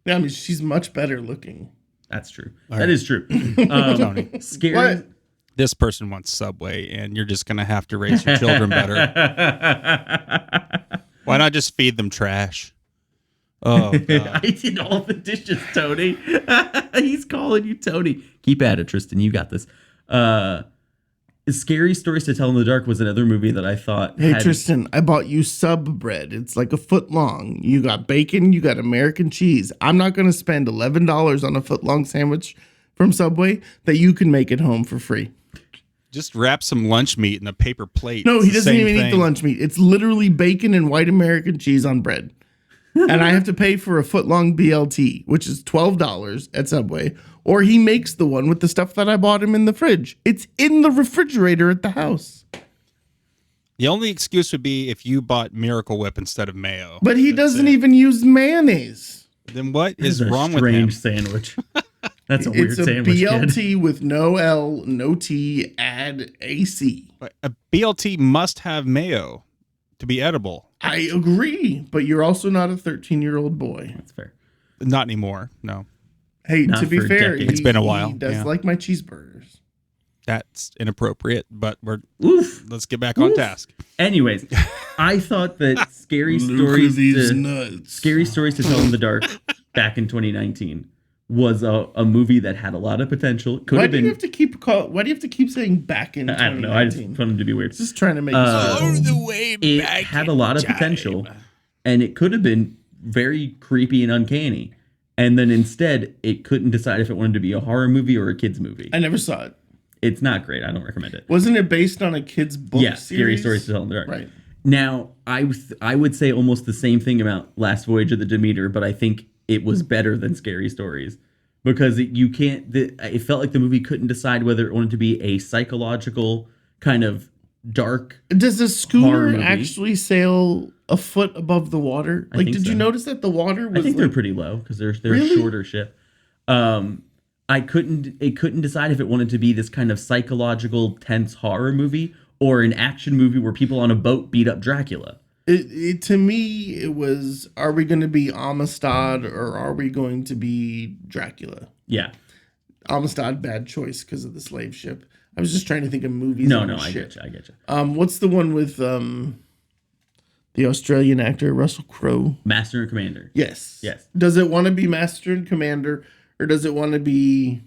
Yeah, I mean, she's much better looking. That's true. That is true. Scary. What? This person wants Subway, and you're just going to have to raise your children better. Why not just feed them trash? Oh, God. I did all the dishes, Tony. He's calling you Tony. Keep at it, Tristan. You got this. Scary Stories to Tell in the Dark was another movie that I thought Hey, Tristan, I bought you sub bread. It's like a foot long. You got bacon, you got American cheese. I'm not going to spend $11 on a foot long sandwich from Subway that you can make at home for free. Just wrap some lunch meat in a paper plate. No, It's he the doesn't same even eat thing. the lunch meat. It's literally bacon and white American cheese on bread. And I have to pay for a foot long BLT, which is $12 at Subway. Or he makes the one with the stuff that I bought him in the fridge. It's in the refrigerator at the house. The only excuse would be if you bought Miracle Whip instead of mayo. But he doesn't even use mayonnaise. Then what is This is wrong a with him? strange sandwich. That's a weird It's a sandwich, BLT kid. with no L, no T, add AC. But a BLT must have mayo to be edible. I agree, but you're also not a 13-year-old boy. That's fair. Not anymore. No, Hey, Not to be for fair, decades. It's been a while, He does yeah. like my cheeseburgers. that's inappropriate. But Oof. let's get back on Oof. task. Anyways, I thought that Scary Stories to Tell in the Dark back in 2019 was a movie that had a lot of potential. Could Why have do been. you have to keep saying back in 2019? I don't know. I just wanted him to be weird. Just trying to make us feel the way It had a lot of potential, and it could have been very creepy and uncanny. And then instead, it couldn't decide if it wanted to be a horror movie or a kids movie. I never saw it. It's not great. I don't recommend it. Wasn't it based on a kid's book Yeah, Scary series? Stories to Tell in the Dark. Right. Now, I would say almost the same thing about Last Voyage of the Demeter, but I think it was better than Scary Stories because it felt like the movie couldn't decide whether it wanted to be a psychological kind of dark. Does a horror schooner movie. actually sail a foot above the water? I Like, think did you so. notice that the water was I think they're like, pretty low because they're Really? a shorter ship. I couldn't decide if it wanted to be this kind of psychological tense horror movie or an action movie where people on a boat beat up Dracula. to me, it was, are we going to be Amistad or are we going to be Dracula? Yeah. Amistad, bad choice because of the slave ship. I was just trying to think of movies. No, on no, a I ship. get you. I get you. What's the one with the Australian actor Russell Crowe? Master and Commander. Yes. Yes. Does it want to be Master and Commander or does it want to be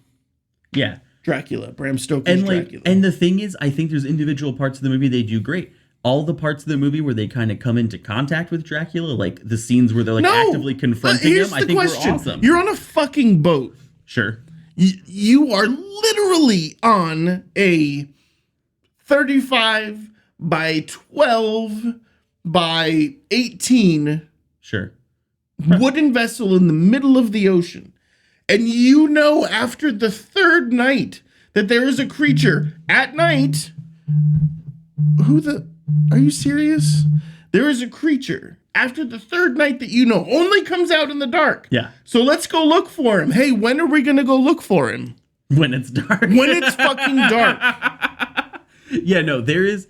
Yeah. Dracula, Bram Stoker's And like, Dracula? and the thing is, I think there's individual parts of the movie they do great. All the parts of the movie where they kind of come into contact with Dracula, like the scenes where they're like actively confronting him, I think were awesome. You're on a fucking boat. Sure. You are literally on a 35 by 12 by 18 Sure. wooden vessel in the middle of the ocean. And you know after the third night that there is a creature at night. Are you serious? There is a creature after the third night that you know only comes out in the dark. Yeah. So let's go look for him. Hey, when are we going to go look for him? When it's dark. When it's fucking dark. Yeah, no, there's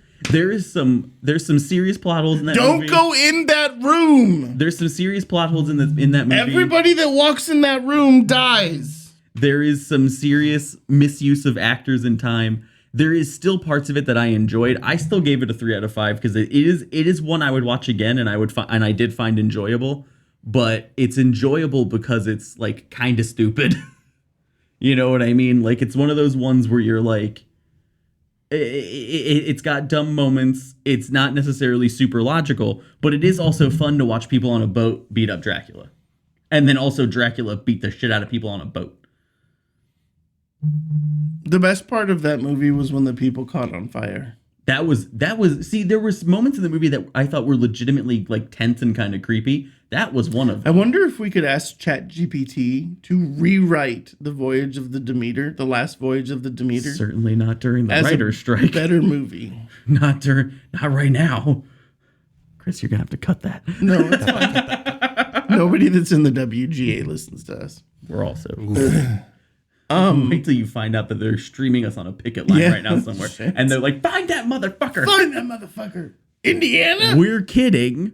some serious plot holes in that movie. Don't go in that room. There's some serious plot holes in that movie. Everybody that walks in that room dies. There is some serious misuse of actors and time. There is still parts of it that I enjoyed. I still gave it a 3 out of 5 because it is one I would watch again and I did find enjoyable. But it's enjoyable because it's like kind of stupid. You know what I mean? Like it's one of those ones where you're like, it's got dumb moments. It's not necessarily super logical, but it is also fun to watch people on a boat beat up Dracula. And then also Dracula beat the shit out of people on a boat. The best part of that movie was when the people caught on fire. That was see, there was moments in the movie that I thought were legitimately like tense and kind of creepy. That was one of I them. wonder if we could ask ChatGPT to rewrite the Voyage of the Demeter, the last voyage of the Demeter, Certainly not during the as writer's a strike. better movie. Not right now. Chris, you're gonna have to cut that. No, it's fine. Nobody that's in the WGA listens to us. We're also wait till you find out that they're streaming us on a picket line Yeah. right now somewhere. Shit. And they're like, find that motherfucker. Find that motherfucker. Indiana? We're kidding.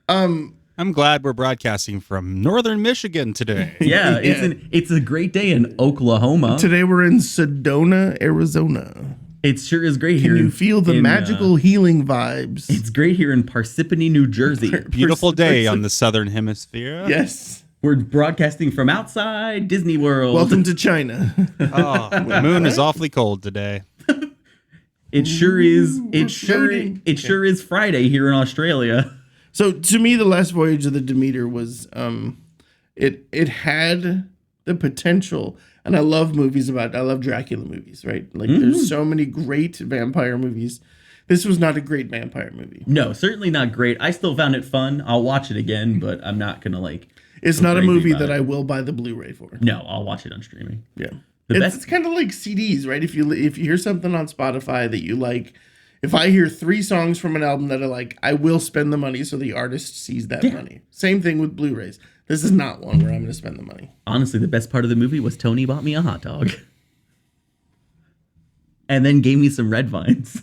I'm glad we're broadcasting from northern Michigan today. Yeah, Yeah. it's a great day in Oklahoma. Today we're in Sedona, Arizona. It sure is great here. Can you feel the magical healing vibes? It's great here in Parsippany, New Jersey. Beautiful day on the southern hemisphere. Yes. We're broadcasting from outside Disney World. Welcome to China. Oh, the moon is awfully cold today. It sure is. we're floating. It sure is Friday here in Australia. So to me, the last voyage of the Demeter was it had the potential, and I love Dracula movies, right? Like there's so many great vampire movies. This was not a great vampire movie. No, certainly not great. I still found it fun. I'll watch it again, but I'm not gonna like. It's go not a crazy movie about that it. I will buy the Blu-ray for. No, I'll watch it on streaming. Yeah. The It's kind of like CDs, right? If you hear something on Spotify that you like, if I hear 3 songs from an album that I like, I will spend the money so the artist sees that money. Same thing with Blu-rays. This is not one where I'm going to spend the money. Honestly, the best part of the movie was Tony bought me a hot dog, and then gave me some red vines.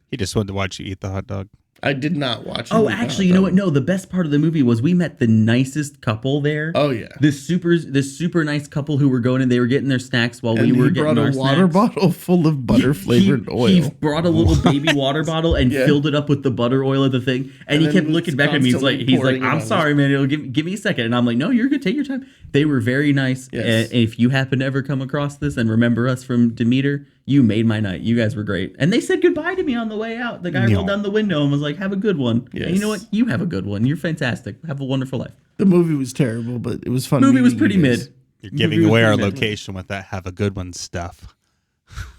He just wanted to watch you eat the hot dog. I did not watch it. Oh, actually, you know what? No, the best part of the movie was we met the nicest couple there. Oh, yeah. This super nice couple who were going and they were getting their snacks while we And were he getting brought our a water snacks. bottle full of butter-flavored oil. He brought a little baby water bottle and Yeah. filled it up with the butter oil of the thing. And he then kept was looking back at me. He's like, constantly pouring it I'm on sorry, man. It'll give me a second. And I'm like, no, you're good. Take your time. They were very nice. Yes. And if you happen to ever come across this and remember us from Demeter, you made my night. You guys were great. And they said goodbye to me on the way out. The guy rolled down the window and was like, have a good one. Yes. And you know what? You have a good one. You're fantastic. Have a wonderful life. The movie was terrible, but it was fun. Movie was meeting pretty you guys. mid. You're giving Movie was away our pretty mid. location with that have a good one stuff.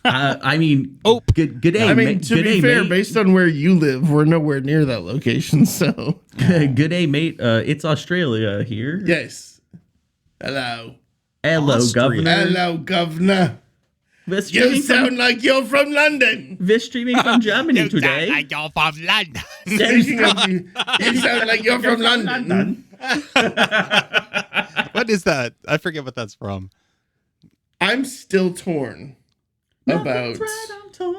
I mean, good day. I mean, to good be day, fair, mate. based on where you live, we're nowhere near that location. So, Good day, mate. It's Australia here. yes. Hello. Hello, Austria. governor. Hello, governor. We're You streaming sound like you're from London. we're streaming from Germany today. you're from London. Speaking of you sound like you're from London. What is that? I forget what that's from. I'm still torn about. Nothing's right, I'm torn.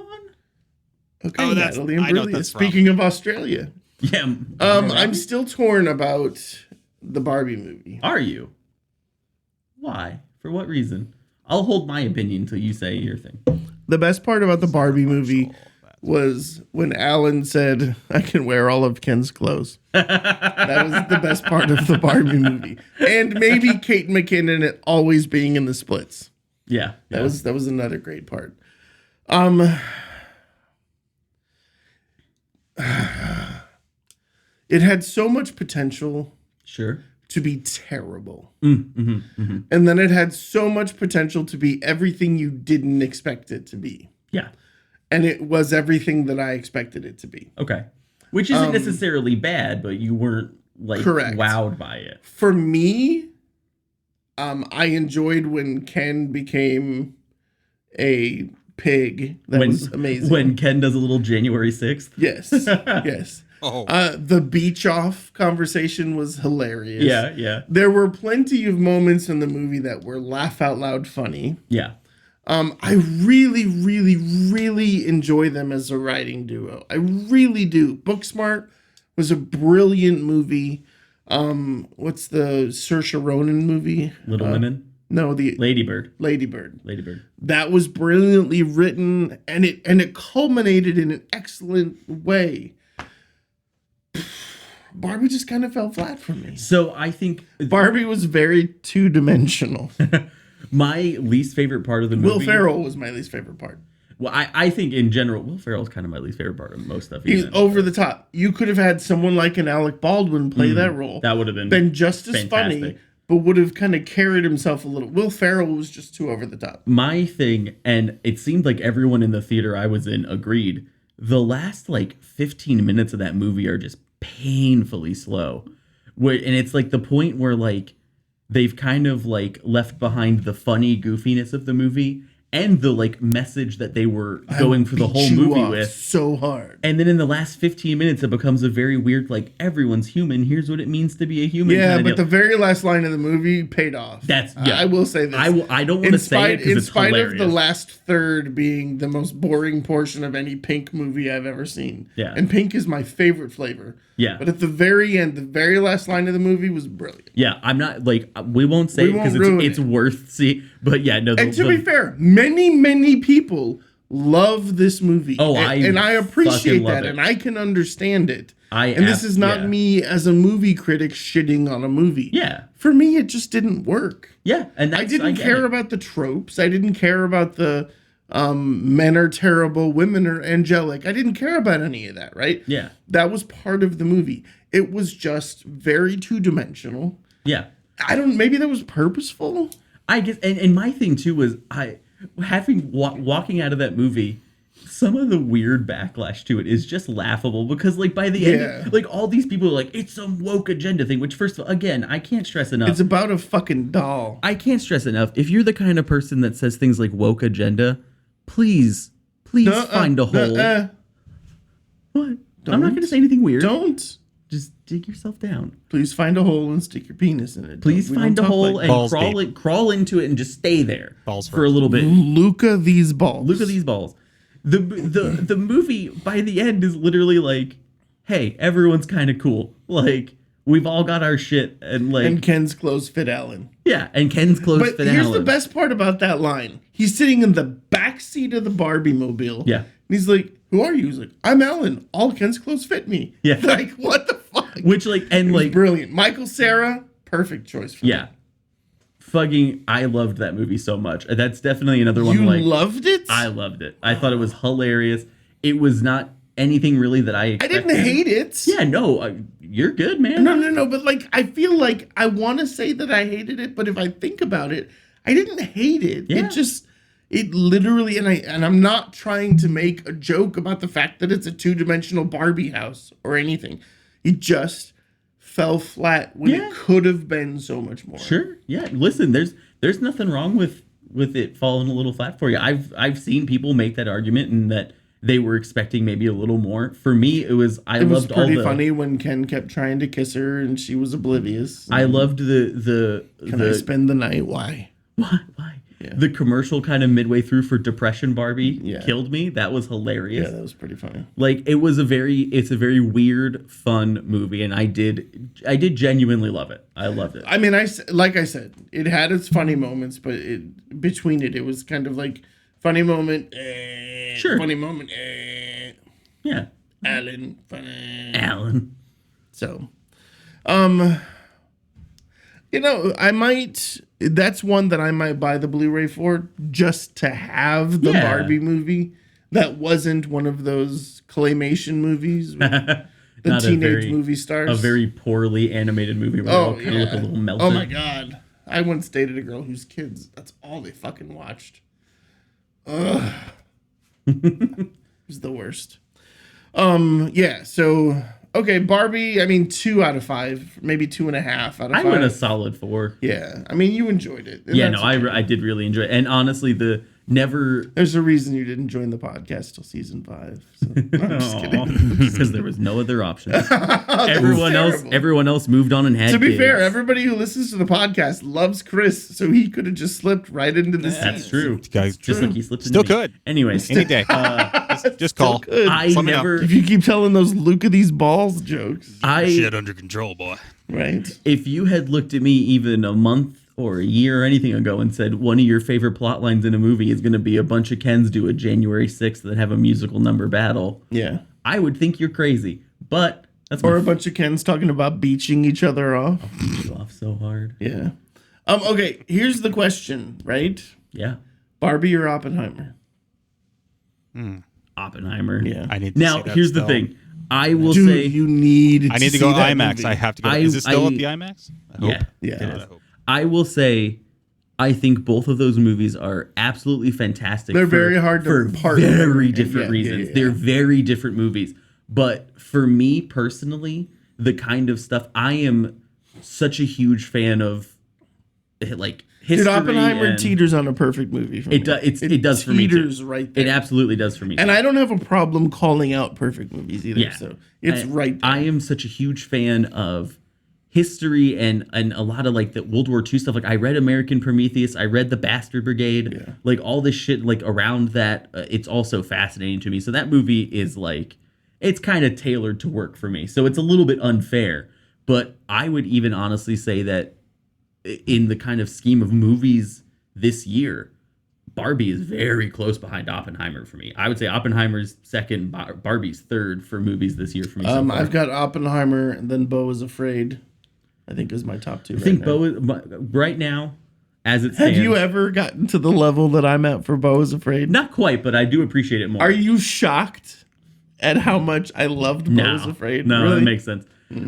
Okay, Oh, that's- Natalie I know what Imbruglia. that's from. Speaking of Australia, Yeah. I'm still torn about the Barbie movie. Are you? Why? For what reason? I'll hold my opinion until you say your thing. The best part about the Barbie movie was when Alan said, "I can wear all of Ken's clothes." That was the best part of the Barbie movie, and maybe Kate McKinnon always being in the splits. Yeah. That was another great part. It had so much potential Sure. to be terrible. Mm-hmm. And then it had so much potential to be everything you didn't expect it to be. Yeah. And it was everything that I expected it to be. Okay. Which isn't necessarily bad, but you weren't like Correct. wowed by it. For me, I enjoyed when Ken became a pig. That was amazing. When Ken does a little January 6th. Yes. Yes. Oh, The beach off conversation was hilarious. Yeah, yeah. There were plenty of moments in the movie that were laugh out loud funny. Yeah. I really, really, really enjoy them as a writing duo. I really do. Booksmart was a brilliant movie. What's the Saoirse Ronan movie? Little Women. No, the Ladybird. Ladybird. Ladybird. That was brilliantly written, and it culminated in an excellent way. Barbie just kind of fell flat for me. So I think Barbie was very two-dimensional. my least favorite part of the movie. Will Ferrell was my least favorite part. Well, I think in general, Will Ferrell's kind of my least favorite part of most stuff. He's even. over the top. You could have had someone like an Alec Baldwin play that role. That would have been just as funny, fantastic. but would have kind of carried himself a little. Will Ferrell was just too over the top. My thing, and it seemed like everyone in the theater I was in agreed, the last like 15 minutes of that movie are just painfully slow. And it's like the point where like they've kind of like left behind the funny goofiness of the movie and the like message that they were going for the Beat whole you movie off with. so hard. And then in the last 15 minutes, it becomes a very weird, like, everyone's human. Here's what it means to be a human. Yeah, kind of but deal. the very last line of the movie paid off. That's, yeah. I will say this. I don't want to say it because in it's spite hilarious. of the last third being the most boring portion of any Pink movie I've ever seen. Yeah. And Pink is my favorite flavor. Yeah. But at the very end, the very last line of the movie was brilliant. Yeah, I'm not, like, we won't say We it because won't ruin it's it. worth seeing. But yeah, no. And to be fair, many people love this movie. Oh, and I fucking appreciate love that, it. and I can understand it. And this is not yeah. me as a movie critic shitting on a movie. Yeah. For me, it just didn't work. Yeah, and I that's, didn't get care it. about the tropes. I didn't care about the men are terrible, women are angelic. I didn't care about any of that, right? Yeah. That was part of the movie. It was just very two-dimensional. Yeah. Maybe that was purposeful. I guess, and my thing too was walking out of that movie, some of the weird backlash to it is just laughable because like by the end, like all these people are like, it's some woke agenda thing, which first of all, again, I can't stress enough. It's about a fucking doll. I can't stress enough. If you're the kind of person that says things like woke agenda, please find a hole. What? I'm not going to say anything weird. Don't. Just dig yourself down. Please find a hole and stick your penis in it. Please We find a don't talk hole like and Balls crawl into it and just stay there Balls for a first. little bit. Luca these balls. Look at these balls. The movie by the end is literally like, hey, everyone's kind of cool. Like we've all got our shit and like And Ken's clothes fit Alan. yeah, and Ken's clothes But fit here's Alan. the best part about that line. He's sitting in the back seat of the Barbie mobile. Yeah. And he's like, who are you? He's like, I'm Alan. All Ken's clothes fit me. Yeah. Like, what the fuck? Which like and It was like brilliant. Michael Cera, perfect choice for yeah. Fucking I loved that movie so much. That's definitely another me. one You like loved it? I loved it. I thought it was hilarious. It was not anything really that I I expected. didn't hate it. Yeah, no, you're good, man. No. But like, I feel like I want to say that I hated it, but if I think about it, I didn't hate it. Yeah. It literally, and I'm not trying to make a joke about the fact that it's a two-dimensional Barbie house or anything. It just fell flat when Yeah. it could have been so much more. Sure. Yeah. Listen, there's nothing wrong with with it falling a little flat for you. I've seen people make that argument and that they were expecting maybe a little more. For me, it was It was loved all pretty the funny when Ken kept trying to kiss her and she was oblivious. I loved the Can I spend the night? Why? why Yeah. the commercial kind of midway through for Depression Barbie Yeah. killed me. That was hilarious. Yeah, that was pretty funny. Like it's a very weird, fun movie, and I did genuinely love it. I loved it. I mean, like I said, it had its funny moments, but between it was kind of like funny moment, Sure. funny moment, Yeah, Alan, funny. Alan. So, I might. That's one that I might buy the Blu-ray for just to have the Yeah. Barbie movie. That wasn't one of those claymation movies with the Not teenage movie stars. A very poorly animated movie where they all kind of look a little melted. Oh my god. I once dated a girl whose kids, that's all they fucking watched. Ugh. It was the worst. Yeah, so okay, Barbie, I mean 2 out of 5, maybe 2.5 out of 5. I went a solid 4. Yeah. I mean you enjoyed it. and Yeah, no, that's okay. I did really enjoy it. And honestly, There's a reason you didn't join the podcast till season 5. So, no, I'm just kidding. because there was no other option. Everyone else moved on and had To be kids. fair, everybody who listens to the podcast loves Chris, so he could have just slipped right into the That's seats. true. Guys, Just like he slipped Still into me. could. Anyways, any day. Just call. Good. I Let me know. never. If you keep telling those Luke of these balls jokes, Shit under control, boy. right? If you had looked at me even a month or a year or anything ago and said one of your favorite plot lines in a movie is going to be a bunch of Kens do a January 6th that have a musical number battle, Yeah. I would think you're crazy. But that's Or my a bunch of Kens talking about beaching each other off. off so hard. Yeah. Okay, here's the question, right? Yeah. Barbie or Oppenheimer? Oppenheimer. Yeah. I need to Now, see that here's the still. thing. I will Dude, say you need I need to see go that IMAX. movie. I have to go. I- Is it still I- at the IMAX? I hope. Yeah. Yeah. God, I hope. I will say I think both of those movies are absolutely fantastic. They're very hard to for partner. very different Yeah, reasons. yeah. They're very different movies. But for me personally, the kind of stuff I am such a huge fan of, like history. Dude, Oppenheimer and teeters on a perfect movie for me. It does for me too. Teeters right there. It absolutely does for me. And I don't have a problem calling out perfect movies either. Yeah. So it's right there. I am such a huge fan of history and a lot of like the World War II stuff. Like I read American Prometheus, I read The Bastard Brigade, Yeah. like all this shit like around that. It's also fascinating to me. So that movie is like, it's kind of tailored to work for me. So it's a little bit unfair, but I would even honestly say that in the kind of scheme of movies this year, Barbie is very close behind Oppenheimer for me. I would say Oppenheimer's second, Barbie's third for movies this year for me. So far. I've got Oppenheimer and then Beau is Afraid. I think is my top 2. I think now. Beau is, right now, as it Have stands. you ever gotten to the level that I'm at for Beau is Afraid? Not quite, but I do appreciate it more. Are you shocked at how much I loved Beau No, is Afraid? no, Really? that makes sense.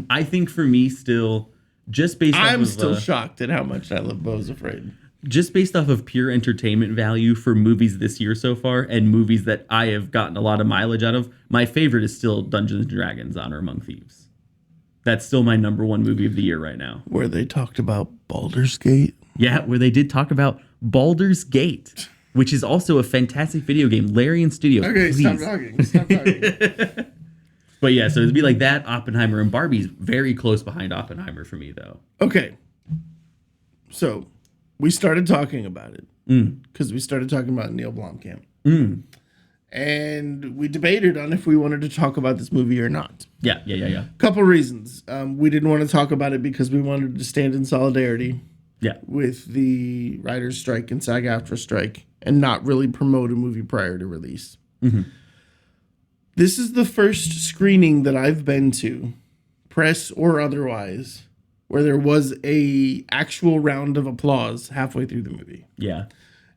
I think for me, still, just based off I'm of, still shocked at how much I love Beau is Afraid. just based off of pure entertainment value for movies this year so far, and movies that I have gotten a lot of mileage out of. My favorite is still Dungeons and Dragons: Honor Among Thieves. That's still my number one movie of the year right now. Where they talked about Baldur's Gate. Yeah, where they did talk about Baldur's Gate, which is also a fantastic video game. Larian Studios. Okay, please. stop talking. Stop talking. But yeah, so it'd be like that, Oppenheimer, and Barbie's very close behind Oppenheimer for me, though. Okay. So we started talking about it because we started talking about Neil Blomkamp. And we debated on if we wanted to talk about this movie or not. Yeah. Couple reasons. We didn't want to talk about it because we wanted to stand in solidarity Yeah. with the writers' strike and SAG-AFTRA strike and not really promote a movie prior to release. This is the first screening that I've been to, press or otherwise, where there was a actual round of applause halfway through the movie. Yeah.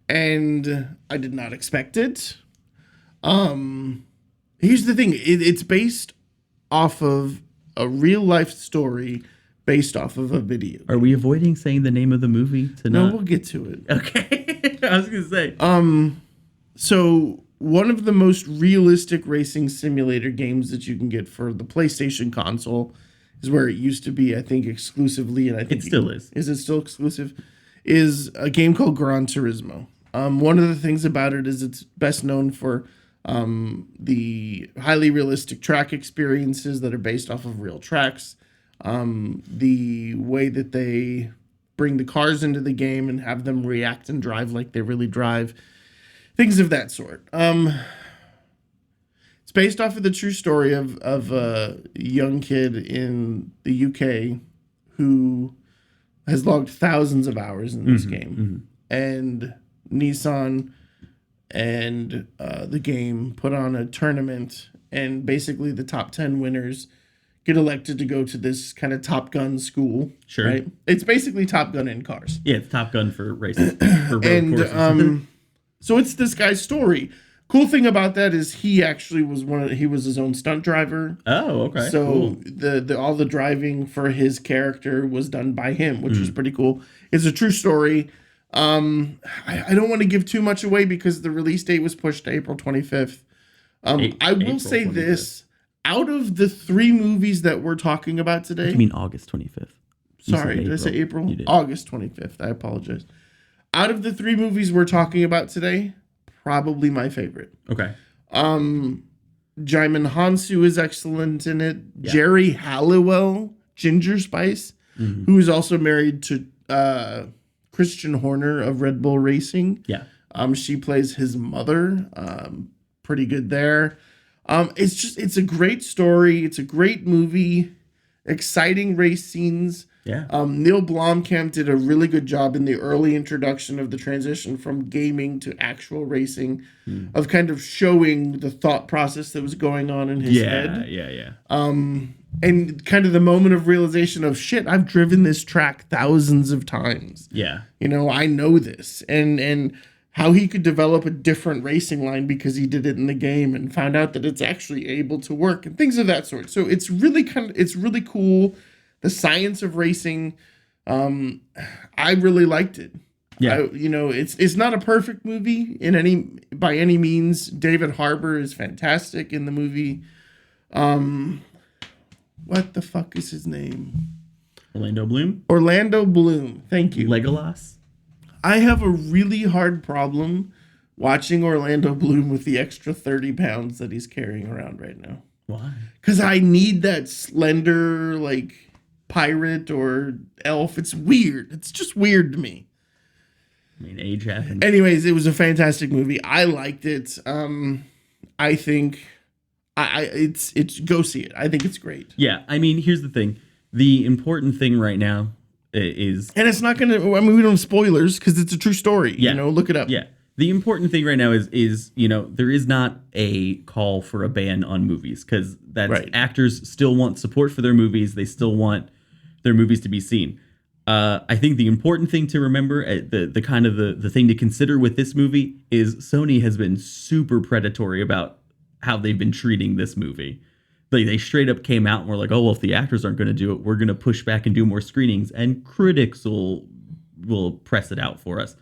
And I did not expect it. Here's the thing. It's based off of a real life story based off of a video. Are we avoiding saying the name of the movie to No, not? we'll get to it. Okay. I was going to say. So one of the most realistic racing simulator games that you can get for the PlayStation console is where it used to be, I think, exclusively, and I think It still is. Is it still exclusive? Is a game called Gran Turismo. One of the things about it is it's best known for the highly realistic track experiences that are based off of real tracks. The way that they bring the cars into the game and have them react and drive like they really drive. Things of that sort. It's based off of the true story of a young kid in the UK who has logged thousands of hours in this game. And Nissan and the game put on a tournament, and basically the top 10 winners get elected to go to this kind of Top Gun school. Sure. Right? It's basically Top Gun in cars. Yeah, it's Top Gun for racing. For road courses. So it's this guy's story. Cool thing about that is he actually was he was his own stunt driver. Oh, okay. So cool. the all the driving for his character was done by him, which is pretty cool. It's a true story. I don't want to give too much away because the release date was pushed to April 25th. I will say 25th. This. Out of the 3 movies that we're talking about today... You mean August 25th? Sorry, did I say April? August 25th. I apologize. Out of the 3 movies we're talking about today, probably my favorite. Okay. Jaimin Hansu is excellent in it. Yeah. Jerry Halliwell, Ginger Spice, who is also married to Christian Horner of Red Bull Racing. Yeah. She plays his mother. Pretty good there. It's a great story. It's a great movie. Exciting race scenes. Yeah. Neil Blomkamp did a really good job in the early introduction of the transition from gaming to actual racing, of kind of showing the thought process that was going on in his head. Yeah. And kind of the moment of realization of shit, I've driven this track thousands of times. Yeah. I know this. And how he could develop a different racing line because he did it in the game and found out that it's actually able to work and things of that sort. So it's really cool. The science of racing, I really liked it. Yeah, it's not a perfect movie by any means. David Harbour is fantastic in the movie. What the fuck is his name? Orlando Bloom. Orlando Bloom. Thank you. Legolas. I have a really hard problem watching Orlando Bloom with the extra 30 pounds that he's carrying around right now. Why? Because I need that slender, pirate or elf. It's weird. It's just weird to me. I mean, age happens. Anyways, it was a fantastic movie. I liked it. I think it's go see it. I think it's great. Yeah. I mean, here's the thing. The important thing right now is... And it's not going to... I mean, we don't have spoilers because it's a true story. Yeah. Look it up. Yeah. The important thing right now is there is not a call for a ban on movies because that's right. Actors still want support for their movies. They still want their movies to be seen. I think the important thing to remember, the kind of the thing to consider with this movie is Sony has been super predatory about how they've been treating this movie. They straight up came out and were like, oh, well, if the actors aren't going to do it, we're going to push back and do more screenings and critics will press it out for us.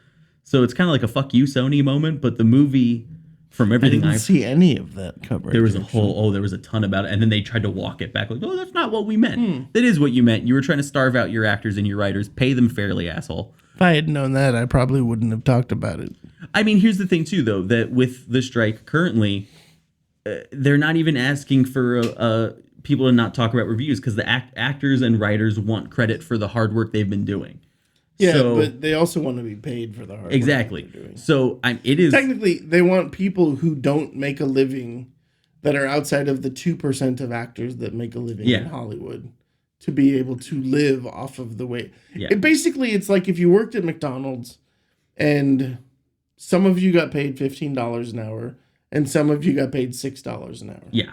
So it's kind of like a fuck you, Sony moment, but the movie, from everything I didn't see any of that coverage. There was there was a ton about it, and then they tried to walk it back, like, oh, that's not what we meant. That is what you meant. You were trying to starve out your actors and your writers. Pay them fairly, asshole. If I had known that, I probably wouldn't have talked about it. I mean, here's the thing, too, though, that with the strike currently, they're not even asking for people to not talk about reviews because the actors and writers want credit for the hard work they've been doing. Yeah, but they also want to be paid for the hard work they're doing. So it is technically they want people who don't make a living that are outside of the 2% of actors that make a living in Hollywood to be able to live off of the way. Yeah. It's like if you worked at McDonald's and some of you got paid $15 an hour and some of you got paid $6 an hour. Yeah.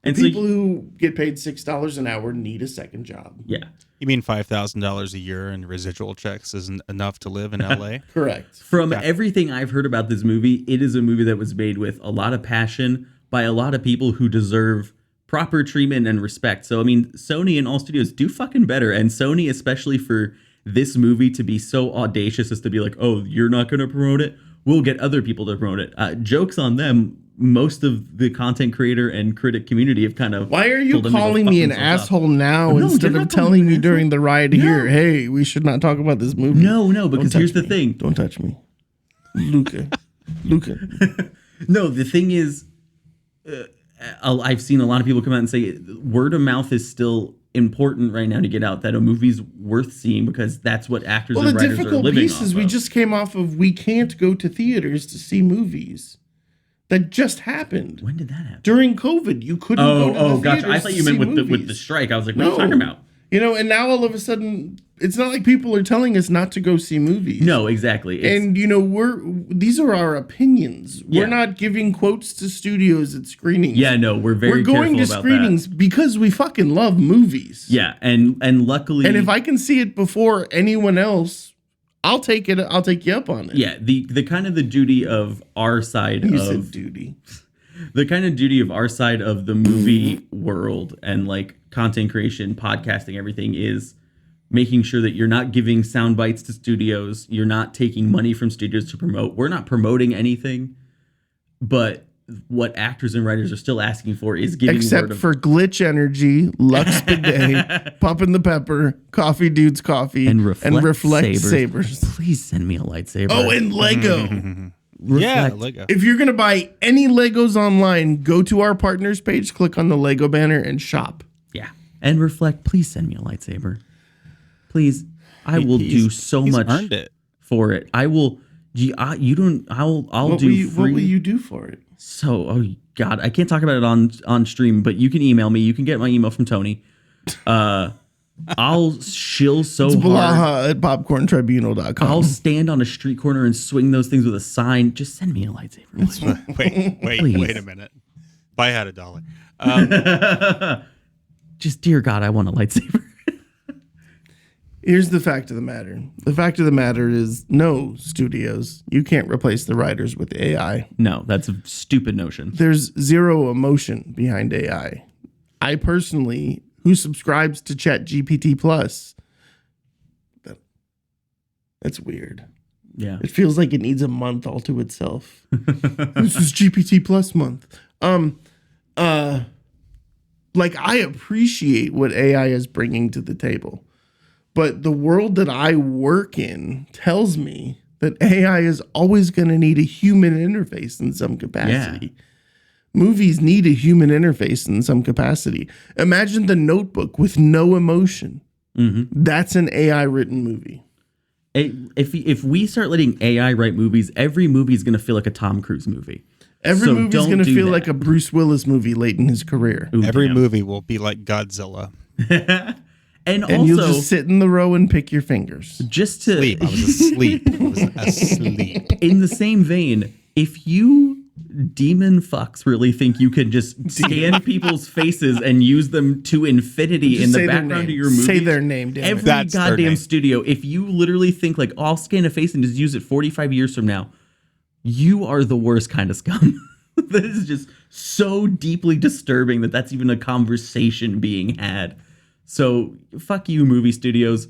And people who get paid $6 an hour need a second job. Yeah. You mean $5,000 a year in residual checks isn't enough to live in LA? Correct. From everything I've heard about this movie, it is a movie that was made with a lot of passion by a lot of people who deserve proper treatment and respect. So, I mean, Sony and all studios do fucking better. And Sony, especially for this movie to be so audacious as to be like, oh, you're not going to promote it? We'll get other people to promote it. Jokes on them. Most of the content creator and critic community have kind of... Why are you calling me an asshole now instead of telling me during the ride here, hey, we should not talk about this movie? No, because here's the thing. Don't touch me. Luca. No, the thing is, I've seen a lot of people come out and say word of mouth is still important right now to get out that a movie's worth seeing because that's what actors Well, and the writers are difficult living piece off is we of. just came off of we can't go to theaters to see movies. That just happened. When did that happen? During COVID, you couldn't go to the Gotcha. I theaters thought to you meant see with the movies. strike. I was like, what are you talking about? You know, and now all of a sudden, it's not like people are telling us not to go see movies. No, exactly. And you know, these are our opinions. Yeah. We're not giving quotes to studios at screenings. yeah, no, we're very We're going to careful about screenings because we fucking love movies. that. Yeah, and luckily, And if I can see it before anyone else, I'll take it. I'll take you up on it. yeah, the kind of the duty of our side You of said duty. the kind of duty of our side of the movie world and like content creation, podcasting, everything is making sure that you're not giving sound bites to studios. You're not taking money from studios to promote. We're not promoting anything, but what actors and writers are still asking for is giving Except word of for Glitch Energy, Lux Bidet, Poppin' the Pepper, Coffee Dudes Coffee, and reflect, Sabers. Please send me a lightsaber. Oh, and Lego. Yeah, Reflect. Lego. If you're going to buy any Legos online, go to our partners page, click on the Lego banner, and shop. Yeah. And reflect, please send me a lightsaber. Please. I will do so He's much earned it. for it. I will you don't I'll What do what free. will you do for it? So, oh God, I can't talk about it on stream, but you can email me. You can get my email from Tony. I'll shill so hard. Blaha at popcorntribunal.com. I'll stand on a street corner and swing those things with a sign. Just send me a lightsaber. please. Wait a minute. If I had $1. Just dear God, I want a lightsaber. Here's the fact of the matter. The fact of the matter is, no, studios, you can't replace the writers with AI. No, that's a stupid notion. There's zero emotion behind AI. I personally, who subscribes to ChatGPT Plus, that's weird. Yeah. It feels like it needs a month all to itself. This is GPT Plus month. Like I appreciate what AI is bringing to the table, but the world that I work in tells me that AI is always going to need a human interface in some capacity. Yeah. Movies need a human interface in some capacity. Imagine The Notebook with no emotion. Mm-hmm. That's an AI written movie. If we start letting AI write movies, every movie is going to feel like a Tom Cruise movie. Every So movie's don't going to do feel that. like a Bruce Willis movie late in his career. Ooh, Every damn. movie will be like Godzilla. And And you'll also, just sit in the row and pick your fingers. just to Sleep. I was asleep. I was asleep. in the same vein, if you demon fucks really think you can just scan people's faces and use them to infinity Just in the say their background of name. your movie, Say their name, damn it. every That's their goddamn name. studio, if you literally think like, oh, I'll scan a face and just use it 45 years from now, you are the worst kind of scum. That is just so deeply disturbing that that's even a conversation being had. So fuck you, movie studios.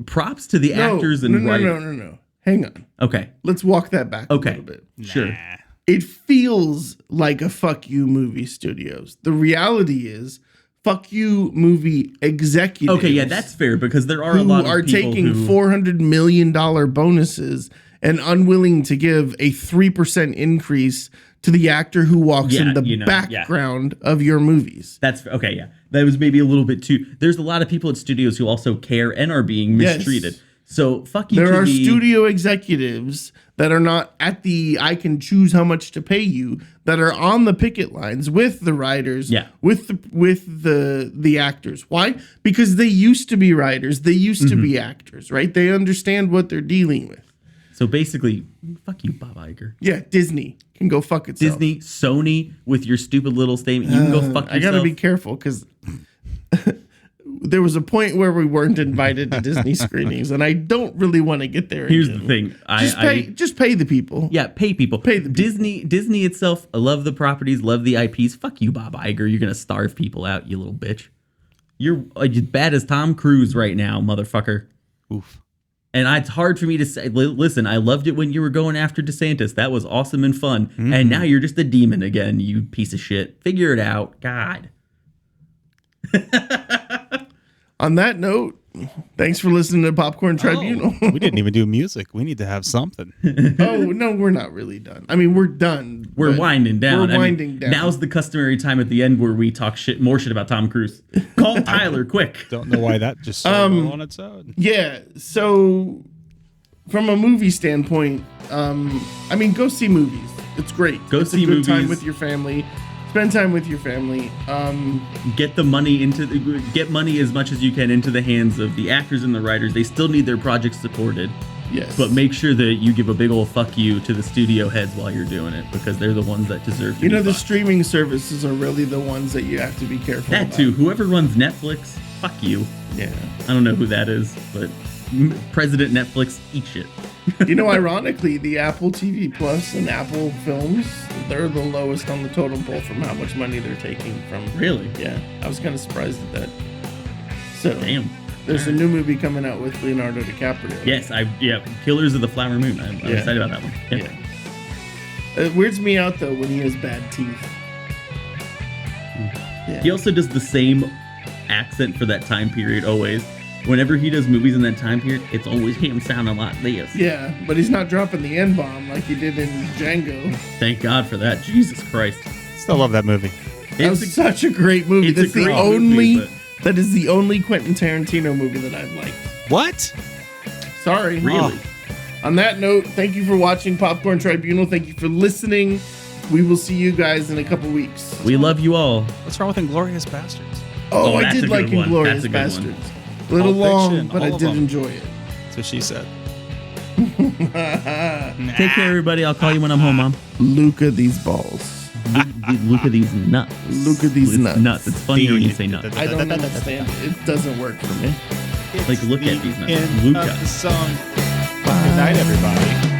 Props to the actors and writers. No. Hang on. Okay. Let's walk that back a Okay. little bit. Sure. Nah. It feels like a fuck you movie studios. The reality is fuck you movie executives. Okay, yeah, that's fair because there are a who lot of are people taking who, $400 million bonuses and unwilling to give a 3% increase to the actor who walks Yeah, in the you know, background of your movies. That's okay, yeah. That was maybe a little bit too. There's a lot of people at studios who also care and are being Yes. mistreated. So fuck you. There to are the, studio executives that are not at the I can choose how much to pay you, that are on the picket lines with the writers, Yeah. with the actors. Why? Because they used to be writers, they used to be actors, right? They understand what they're dealing with. So basically, fuck you, Bob Iger. Yeah, Disney can go fuck itself. Disney, Sony, with your stupid little statement, you can go fuck yourself. I gotta be careful because there was a point where we weren't invited to Disney screenings, and I don't really want to get there. Here's again. the thing. Just pay the people. Yeah, pay people. Pay the people. Disney itself. I love the properties, love the IPs. Fuck you, Bob Iger. You're gonna starve people out, you little bitch. You're as bad as Tom Cruise right now, motherfucker. Oof. And it's hard for me to say. Listen, I loved it when you were going after DeSantis. That was awesome and fun. And now you're just a demon again, you piece of shit. Figure it out, God. On that note, Thanks for listening to Popcorn Tribunal. We didn't even do music. We need to have something. Oh, no, we're not really done. I mean, we're done. We're winding down. We're winding down. Now's the customary time at the end where we talk more shit about Tom Cruise. Call Tyler, quick. Don't know why that just started on its own. Yeah, so from a movie standpoint, I mean, go see movies. It's great. Go see a good movies. Time with your family. Spend time with your family. Get money as much as you can into the hands of the actors and the writers. They still need their projects supported. Yes. But make sure that you give a big old fuck you to the studio heads while you're doing it, because they're the ones that deserve to You know, be the fucked. streaming services are really the ones that you have to be careful That about. too. Whoever runs Netflix, fuck you. Yeah. I don't know who that is, but President Netflix, eat shit. You know, ironically, the Apple TV Plus and Apple Films, they're the lowest on the totem pole from how much money they're taking from. Really? Yeah, I was kind of surprised at that. So, Damn. there's a new movie coming out with Leonardo DiCaprio. Yes, Killers of the Flower Moon. I'm Yeah. excited about that one. Yep. Yeah. It weirds me out, though, when he has bad teeth. Yeah. He also does the same accent for that time period always. Whenever he does movies in that time period, it's always him sounding like this. Yeah, but he's not dropping the N-bomb like he did in Django. Thank God for that. Jesus Christ. Still love that movie. That was such a great movie. it's a That's the great only. movie, That is the only Quentin Tarantino movie that I've liked. What? Sorry. Really? On that note, thank you for watching Popcorn Tribunal. Thank you for listening. We will see you guys in a couple weeks. We love you all. What's wrong with Inglourious Bastards? Oh, I that's did a like good one. Inglourious That's a good one. Bastards. A little Pulp long, Fiction, but all I of did them. enjoy it. That's what she said. Take care, everybody. I'll call you when I'm home, Mom. Luca these balls. Look at these nuts. Look at these It's nuts. It's funnier when you say nuts. I don't understand. It doesn't work for me. Like, look at these nuts. End Luca. of the song. Good night, everybody.